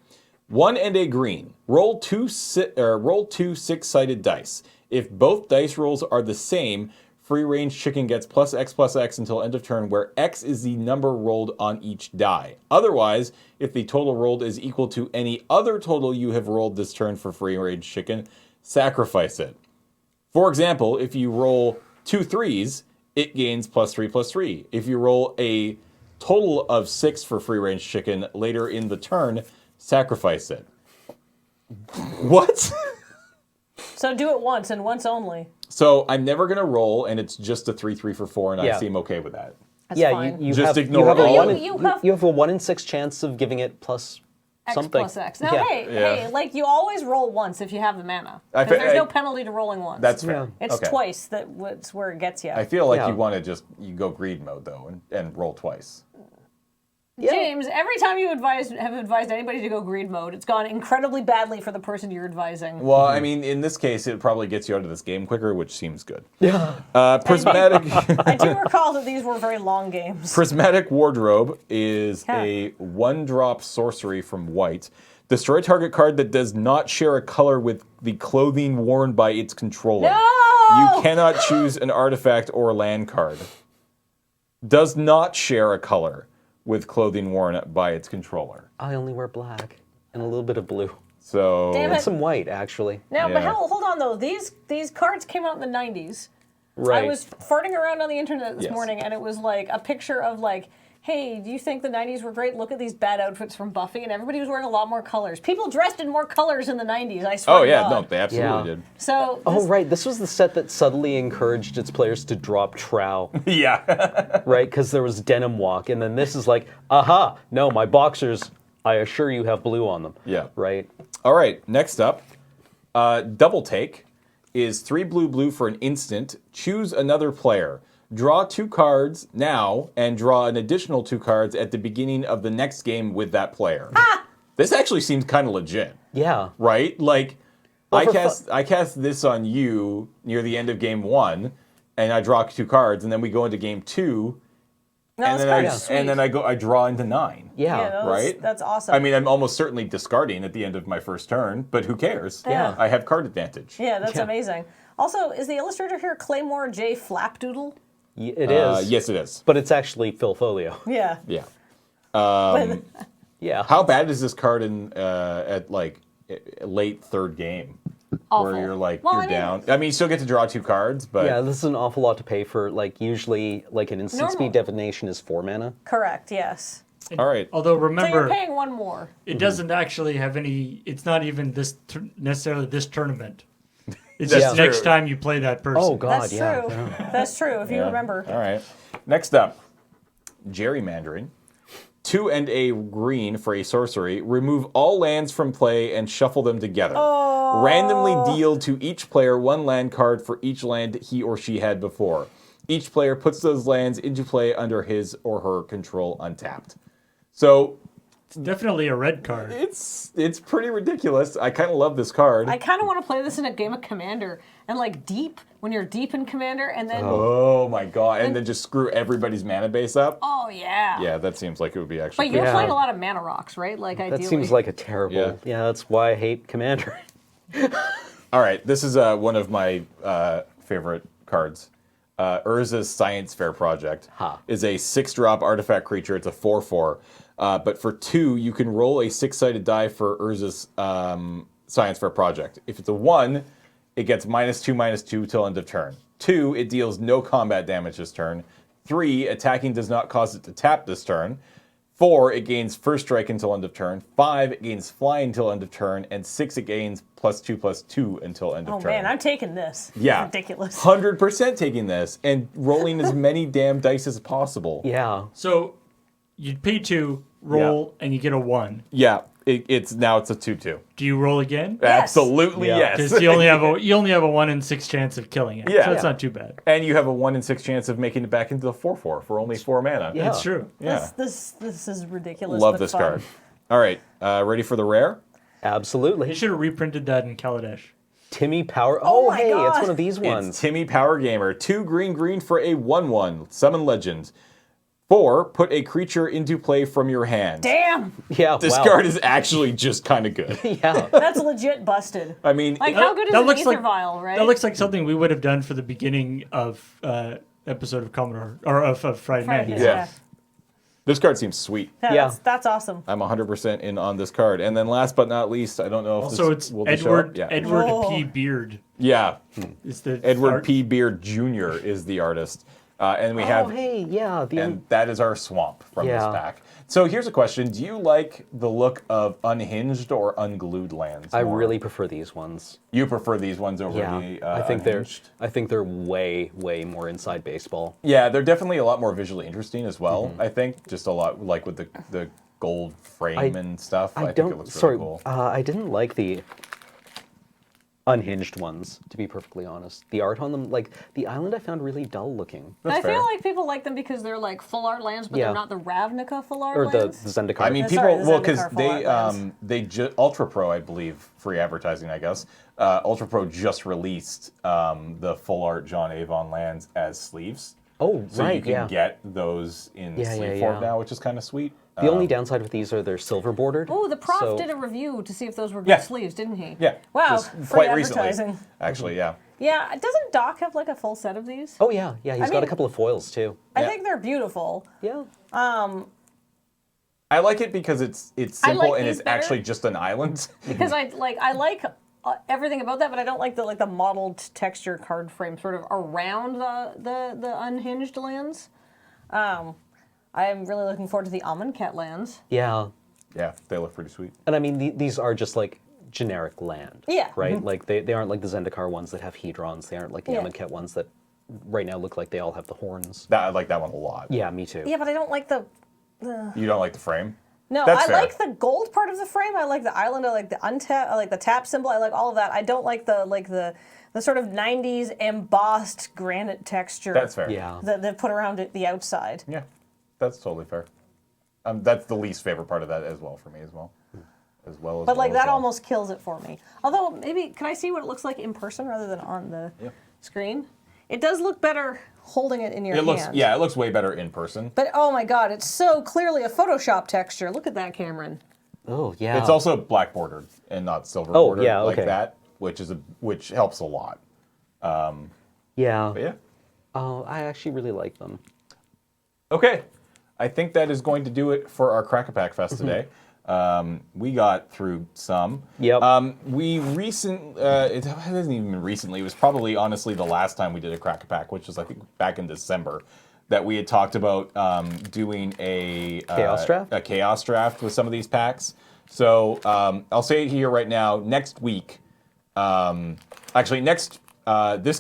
Speaker 2: 1 and a green. Roll two six-sided dice. If both dice rolls are the same, Free Range Chicken gets +X until end of turn, where X is the number rolled on each die. Otherwise, if the total rolled is equal to any other total you have rolled this turn for Free Range Chicken, sacrifice it. For example, if you roll 2 3s, it gains +3/+3. If you roll a total of 6 for Free Range Chicken later in the turn, sacrifice it. What?
Speaker 3: So do it once and once only.
Speaker 2: So I'm never going to roll, and it's just a 3/3 for 4, and I
Speaker 1: Yeah.
Speaker 2: seem okay with that.
Speaker 3: That's
Speaker 1: Yeah,
Speaker 3: fine.
Speaker 1: you
Speaker 2: Just
Speaker 1: have,
Speaker 2: ignore
Speaker 1: you have a
Speaker 2: all.
Speaker 1: one.
Speaker 3: You
Speaker 1: have a 1 in 6 chance of giving it plus
Speaker 3: X
Speaker 1: something.
Speaker 3: plus X. Now,
Speaker 1: Yeah.
Speaker 3: hey, like you always roll once if you have the mana.
Speaker 2: I
Speaker 3: Because
Speaker 2: fe-
Speaker 3: there's
Speaker 2: I-
Speaker 3: no penalty to rolling once.
Speaker 2: That's fair.
Speaker 3: It's
Speaker 2: Okay.
Speaker 3: twice that's where it gets you.
Speaker 2: I feel like
Speaker 1: Yeah.
Speaker 2: you want to you go greed mode, though, and roll twice.
Speaker 1: Yeah.
Speaker 3: James, every time you have advised anybody to go greed mode, it's gone incredibly badly for the person you're advising.
Speaker 2: Well, I mean, in this case, it probably gets you out of this game quicker, which seems good.
Speaker 1: Yeah.
Speaker 2: Prismatic
Speaker 3: I do recall that these were very long games.
Speaker 2: Prismatic Wardrobe is
Speaker 3: Yeah.
Speaker 2: a 1-drop sorcery from white. Destroy target card that does not share a color with the clothing worn by its controller.
Speaker 3: No!
Speaker 2: You cannot choose an artifact or land card. Does not share a color with clothing worn by its controller.
Speaker 1: I only wear black and a little bit of blue.
Speaker 2: So
Speaker 3: Damn
Speaker 1: And
Speaker 3: it.
Speaker 1: some white, actually.
Speaker 3: Now, but
Speaker 2: Yeah.
Speaker 3: hold on though. These cards came out in the 90s.
Speaker 1: Right.
Speaker 3: I was farting around on the internet this
Speaker 2: Yes.
Speaker 3: morning, and it was like a picture of like, hey, do you think the 90s were great? Look at these bad outfits from Buffy, and everybody was wearing a lot more colors. People dressed in more colors in the 90s, I swear
Speaker 2: Oh
Speaker 3: to
Speaker 2: yeah,
Speaker 3: God.
Speaker 2: no, they absolutely
Speaker 1: Yeah.
Speaker 2: did.
Speaker 3: So,
Speaker 1: Oh,
Speaker 3: this-
Speaker 1: right. This was the set that subtly encouraged its players to drop trow,
Speaker 2: Yeah.
Speaker 1: right? Because there was denim walk. And then this is like, aha, no, my boxers, I assure you, have blue on them.
Speaker 2: Yeah.
Speaker 1: Right?
Speaker 2: All right, next up, Double Take is 3 blue for an instant. Choose another player. Draw 2 cards now and draw an additional 2 cards at the beginning of the next game with that player. This actually seems kind of legit,
Speaker 1: Yeah.
Speaker 2: right? Like,
Speaker 1: Well,
Speaker 2: I
Speaker 1: for
Speaker 2: cast this on you near the end of game 1, and I draw 2 cards, and then we go into game 2,
Speaker 3: no,
Speaker 2: and
Speaker 3: it's
Speaker 2: then
Speaker 3: kind
Speaker 2: I
Speaker 3: of sweet.
Speaker 2: and then I draw into 9.
Speaker 1: Yeah.
Speaker 3: no, that's-
Speaker 2: right?
Speaker 3: That's awesome.
Speaker 2: I mean, I'm almost certainly discarding at the end of my first turn, but who cares?
Speaker 3: Yeah.
Speaker 2: I have card advantage.
Speaker 3: yeah, that's
Speaker 1: Yeah.
Speaker 3: amazing. Also, is the illustrator here Claymore J. Flapdoodle?
Speaker 1: It is.
Speaker 2: Yes, it is.
Speaker 1: But it's actually Phil Folio.
Speaker 3: Yeah.
Speaker 2: Yeah.
Speaker 1: Yeah.
Speaker 2: How bad is this card in at like late third game,
Speaker 3: Awful.
Speaker 2: where you're like
Speaker 3: Well,
Speaker 2: you're
Speaker 3: I mean-
Speaker 2: down? I mean, you still get to draw 2 cards, but
Speaker 1: Yeah, this is an awful lot to pay for, like, usually, like, an instant
Speaker 3: Normal.
Speaker 1: speed divination is 4 mana.
Speaker 3: Correct, yes.
Speaker 2: all right.
Speaker 4: Although
Speaker 3: So you're
Speaker 4: remember,
Speaker 3: paying one more.
Speaker 4: it doesn't actually have any. It's not even necessarily this tournament. It's
Speaker 2: That's
Speaker 4: just
Speaker 2: true.
Speaker 4: next time you play that person.
Speaker 1: Oh, God,
Speaker 3: That's
Speaker 1: yeah.
Speaker 3: true. That's true, if you
Speaker 2: Yeah.
Speaker 3: remember.
Speaker 2: All right. Next up, Gerrymandering. 2 and a green for a sorcery. Remove all lands from play and shuffle them together.
Speaker 3: Oh.
Speaker 2: Randomly deal to each player 1 land card for each land he or she had before. Each player puts those lands into play under his or her control untapped. So
Speaker 4: It's definitely a red card.
Speaker 2: it's pretty ridiculous. I kind of love this card.
Speaker 3: I kind of want to play this in a game of Commander and like deep when you're deep in Commander and then
Speaker 2: Oh my god! And then just screw everybody's mana base up.
Speaker 3: oh yeah.
Speaker 2: Yeah, that seems like it would be actually.
Speaker 3: But you're
Speaker 1: Yeah.
Speaker 3: playing a lot of mana rocks, right? Like ideally.
Speaker 1: That seems like a terrible.
Speaker 2: Yeah.
Speaker 1: Yeah, that's why I hate Commander.
Speaker 2: All right, this is one of my favorite cards. Urza's Science Fair Project
Speaker 1: Ha.
Speaker 2: is a 6-drop artifact creature. It's a 4/4. But for 2, you can roll a 6-sided die for Urza's Science Fair Project. If it's a 1, it gets -2/-2 till end of turn. 2, it deals no combat damage this turn. 3, attacking does not cause it to tap this turn. 4, it gains first strike until end of turn. 5, it gains fly until end of turn. And 6, it gains +2/+2 until end of
Speaker 3: Oh
Speaker 2: turn.
Speaker 3: man, I'm taking this.
Speaker 2: Yeah.
Speaker 3: It's ridiculous.
Speaker 2: 100% taking this and rolling as many damn dice as possible.
Speaker 1: Yeah.
Speaker 4: So you'd pay 2, roll, and you get a 1.
Speaker 2: Yeah. It's now it's a 2/2.
Speaker 4: Do you roll again?
Speaker 3: Yes.
Speaker 2: Absolutely
Speaker 1: Yeah.
Speaker 2: yes.
Speaker 4: Because you only have a 1 in 6 chance of killing it.
Speaker 2: Yeah.
Speaker 4: So it's
Speaker 2: Yeah.
Speaker 4: not too bad.
Speaker 2: And you have a 1 in 6 chance of making it back into the 4/4 for only 4 mana.
Speaker 1: Yeah.
Speaker 4: That's true.
Speaker 2: Yeah.
Speaker 3: This is ridiculous.
Speaker 2: Love
Speaker 3: but
Speaker 2: this
Speaker 3: fun.
Speaker 2: card. All right, ready for the rare?
Speaker 4: They
Speaker 1: Absolutely.
Speaker 4: should have reprinted that in Kaladesh.
Speaker 1: Timmy Power.
Speaker 3: Oh
Speaker 1: Oh,
Speaker 3: my
Speaker 1: hey,
Speaker 3: God.
Speaker 1: it's one of these
Speaker 2: It's
Speaker 1: ones.
Speaker 2: Timmy Power Gamer. 2 green for a 1/1. Summon Legend. 4, put a creature into play from your hand.
Speaker 3: Damn,
Speaker 1: Yeah,
Speaker 2: This
Speaker 1: wow.
Speaker 2: card is actually just kind of good.
Speaker 1: Yeah.
Speaker 3: that's legit busted.
Speaker 2: I mean,
Speaker 3: Like, how good is
Speaker 4: That
Speaker 3: an
Speaker 4: looks
Speaker 3: ether
Speaker 4: like-
Speaker 3: vial, right?
Speaker 4: That looks like something we would have done for the beginning of episode of Commodore or of Friday Night.
Speaker 3: Friday,
Speaker 2: yeah. This card seems sweet.
Speaker 1: Yeah.
Speaker 3: That's awesome.
Speaker 2: I'm 100% in on this card. And then last but not least, I don't know if
Speaker 4: Also,
Speaker 2: this
Speaker 4: it's
Speaker 2: will show up.
Speaker 4: Edward
Speaker 2: Yeah.
Speaker 4: Edward
Speaker 3: Whoa.
Speaker 4: P. Beard
Speaker 2: Yeah.
Speaker 4: is the
Speaker 2: Edward
Speaker 4: art.
Speaker 2: P. Beard Jr. is the artist. And we
Speaker 1: Oh,
Speaker 2: have
Speaker 1: hey, yeah.
Speaker 2: and that is our swamp from this
Speaker 1: Yeah.
Speaker 2: pack. So here's a question. Do you like the look of unhinged or unglued lands?
Speaker 1: I
Speaker 2: more?
Speaker 1: really prefer these ones.
Speaker 2: You prefer these ones over
Speaker 1: Yeah.
Speaker 2: the
Speaker 1: I think
Speaker 2: unhinged?
Speaker 1: I think they're way more inside baseball.
Speaker 2: Yeah, they're definitely a lot more visually interesting as well,
Speaker 1: Mm-hmm.
Speaker 2: I think. Just a lot like with the gold frame and stuff. I think
Speaker 1: don't.
Speaker 2: it looks
Speaker 1: Sorry,
Speaker 2: really cool.
Speaker 1: I didn't like the unhinged ones, to be perfectly honest. The art on them, like the island, I found really dull looking.
Speaker 2: That's
Speaker 3: I
Speaker 2: fair.
Speaker 3: feel like people like them because they're like full art lands, but
Speaker 1: Yeah.
Speaker 3: they're not the Ravnica full art
Speaker 1: Or the
Speaker 3: lands.
Speaker 1: Zendikar.
Speaker 2: I mean,
Speaker 3: Uh,
Speaker 2: people
Speaker 3: sorry, the
Speaker 2: well because
Speaker 3: Zendikar full art lands.
Speaker 2: Ultra Pro, I believe, free advertising, I guess. Ultra Pro just released the full art John Avon lands as sleeves,
Speaker 1: oh,
Speaker 2: so
Speaker 1: right,
Speaker 2: you can
Speaker 1: yeah.
Speaker 2: get those in
Speaker 1: Yeah,
Speaker 2: sleeve
Speaker 1: yeah,
Speaker 2: form
Speaker 1: yeah.
Speaker 2: now, which is kind of sweet.
Speaker 1: The only downside with these are they're silver bordered.
Speaker 3: Oh, the prof
Speaker 1: so-
Speaker 3: did a review to see if those were good
Speaker 2: Yeah.
Speaker 3: sleeves, didn't he?
Speaker 2: Yeah.
Speaker 3: Wow,
Speaker 2: just
Speaker 3: free
Speaker 2: quite
Speaker 3: advertising.
Speaker 2: recently, actually. Yeah.
Speaker 3: Yeah, doesn't Doc have like a full set of these?
Speaker 1: Oh yeah, yeah. He's
Speaker 3: I
Speaker 1: got a
Speaker 3: mean-
Speaker 1: couple of foils too.
Speaker 3: I
Speaker 2: Yeah.
Speaker 3: think they're beautiful.
Speaker 1: Yeah.
Speaker 2: I like it because it's
Speaker 3: I
Speaker 2: simple
Speaker 3: like
Speaker 2: and
Speaker 3: these
Speaker 2: it's
Speaker 3: better.
Speaker 2: actually just an island.
Speaker 3: Because I like everything about that, but I don't like the mottled texture card frame sort of around the unhinged lands. I am really looking forward to the Amonkhet lands.
Speaker 1: Yeah.
Speaker 2: Yeah, they look pretty sweet.
Speaker 1: And I mean, these are just like generic land.
Speaker 3: Yeah.
Speaker 1: Right? Like they aren't like the Zendikar ones that have hedrons. They aren't like the
Speaker 3: Yeah.
Speaker 1: Amonkhet ones that right now look like they all have the horns.
Speaker 2: I like that one a lot.
Speaker 1: Yeah, me too.
Speaker 3: Yeah, but I don't like the.
Speaker 2: You don't like the frame?
Speaker 3: No,
Speaker 2: That's
Speaker 3: I
Speaker 2: fair.
Speaker 3: like the gold part of the frame. I like the island. I like the untap. I like the tap symbol. I like all of that. I don't like the sort of '90s embossed granite texture.
Speaker 2: That's fair.
Speaker 1: Yeah.
Speaker 3: That they put around it, the outside.
Speaker 2: Yeah, that's totally fair. That's the least favorite part of that as well for me as well.
Speaker 3: But like that almost kills it for me. Although maybe can I see what it looks like in person rather than on the screen? It does look better holding it in your hand.
Speaker 2: It looks way better in person.
Speaker 3: But oh my god, it's so clearly a Photoshop texture. Look at that, Cameron.
Speaker 1: Oh yeah.
Speaker 2: It's also black bordered and not silver
Speaker 1: Oh,
Speaker 2: bordered
Speaker 1: yeah,
Speaker 2: like
Speaker 1: okay.
Speaker 2: that, which helps a lot.
Speaker 1: yeah.
Speaker 2: But yeah.
Speaker 1: Oh, I actually really like them.
Speaker 2: Okay, I think that is going to do it for our Crack-A-Pack Fest today. We got through some.
Speaker 1: Yep.
Speaker 2: It hasn't even been recently. It was probably honestly the last time we did a Crack-A-Pack, which was I think back in December, that we had talked about doing a
Speaker 1: Chaos draft?
Speaker 2: a chaos draft with some of these packs. So I'll say it here right now. Next week, this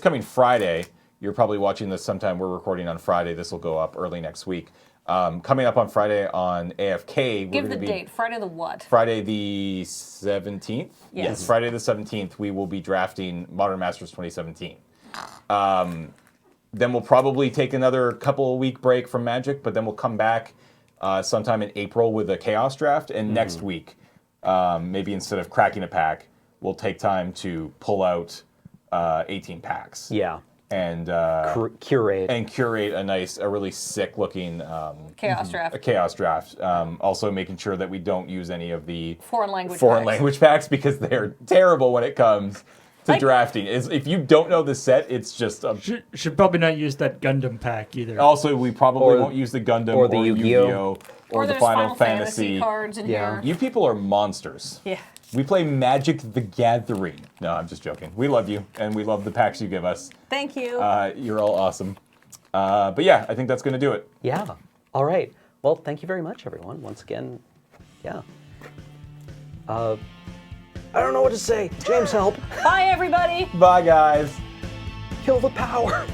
Speaker 2: coming Friday. You're probably watching this sometime. We're recording on Friday. This will go up early next week. Coming up on Friday on AFK, we're
Speaker 3: Give
Speaker 2: going
Speaker 3: the
Speaker 2: to be
Speaker 3: date. Friday the what?
Speaker 2: Friday the 17th.
Speaker 3: Yes.
Speaker 2: Friday the 17th. We will be drafting Modern Masters 2017. Then we'll probably take another couple of week break from Magic, but then we'll come back sometime in April with a Chaos draft. And next week, maybe instead of cracking a pack, we'll take time to pull out 18 packs.
Speaker 1: Yeah.
Speaker 2: And
Speaker 1: Curate.
Speaker 2: curate a really sick looking
Speaker 3: Chaos draft.
Speaker 2: a chaos draft. Also making sure that we don't use any of the
Speaker 3: Foreign language
Speaker 2: packs because they're terrible when it comes to
Speaker 3: Like-
Speaker 2: drafting. If you don't know the set, it's just
Speaker 4: Should probably not use that Gundam pack either.
Speaker 2: also we probably
Speaker 1: Or-
Speaker 2: won't use the Gundam
Speaker 1: or the Yu-Gi-Oh!
Speaker 2: Or the
Speaker 3: there's
Speaker 2: Final Fantasy.
Speaker 3: cards in
Speaker 1: Yeah.
Speaker 3: here.
Speaker 2: You people are monsters.
Speaker 3: Yeah.
Speaker 2: We play Magic the Gathering. No, I'm just joking. We love you, and we love the packs you give us.
Speaker 3: Thank you.
Speaker 2: You're all awesome. But yeah, I think that's going to do it.
Speaker 1: Yeah. All right. Well, thank you very much, everyone. Once again, yeah. I don't know what to say. James, help.
Speaker 3: Bye, everybody.
Speaker 2: Bye, guys.
Speaker 1: Kill the power.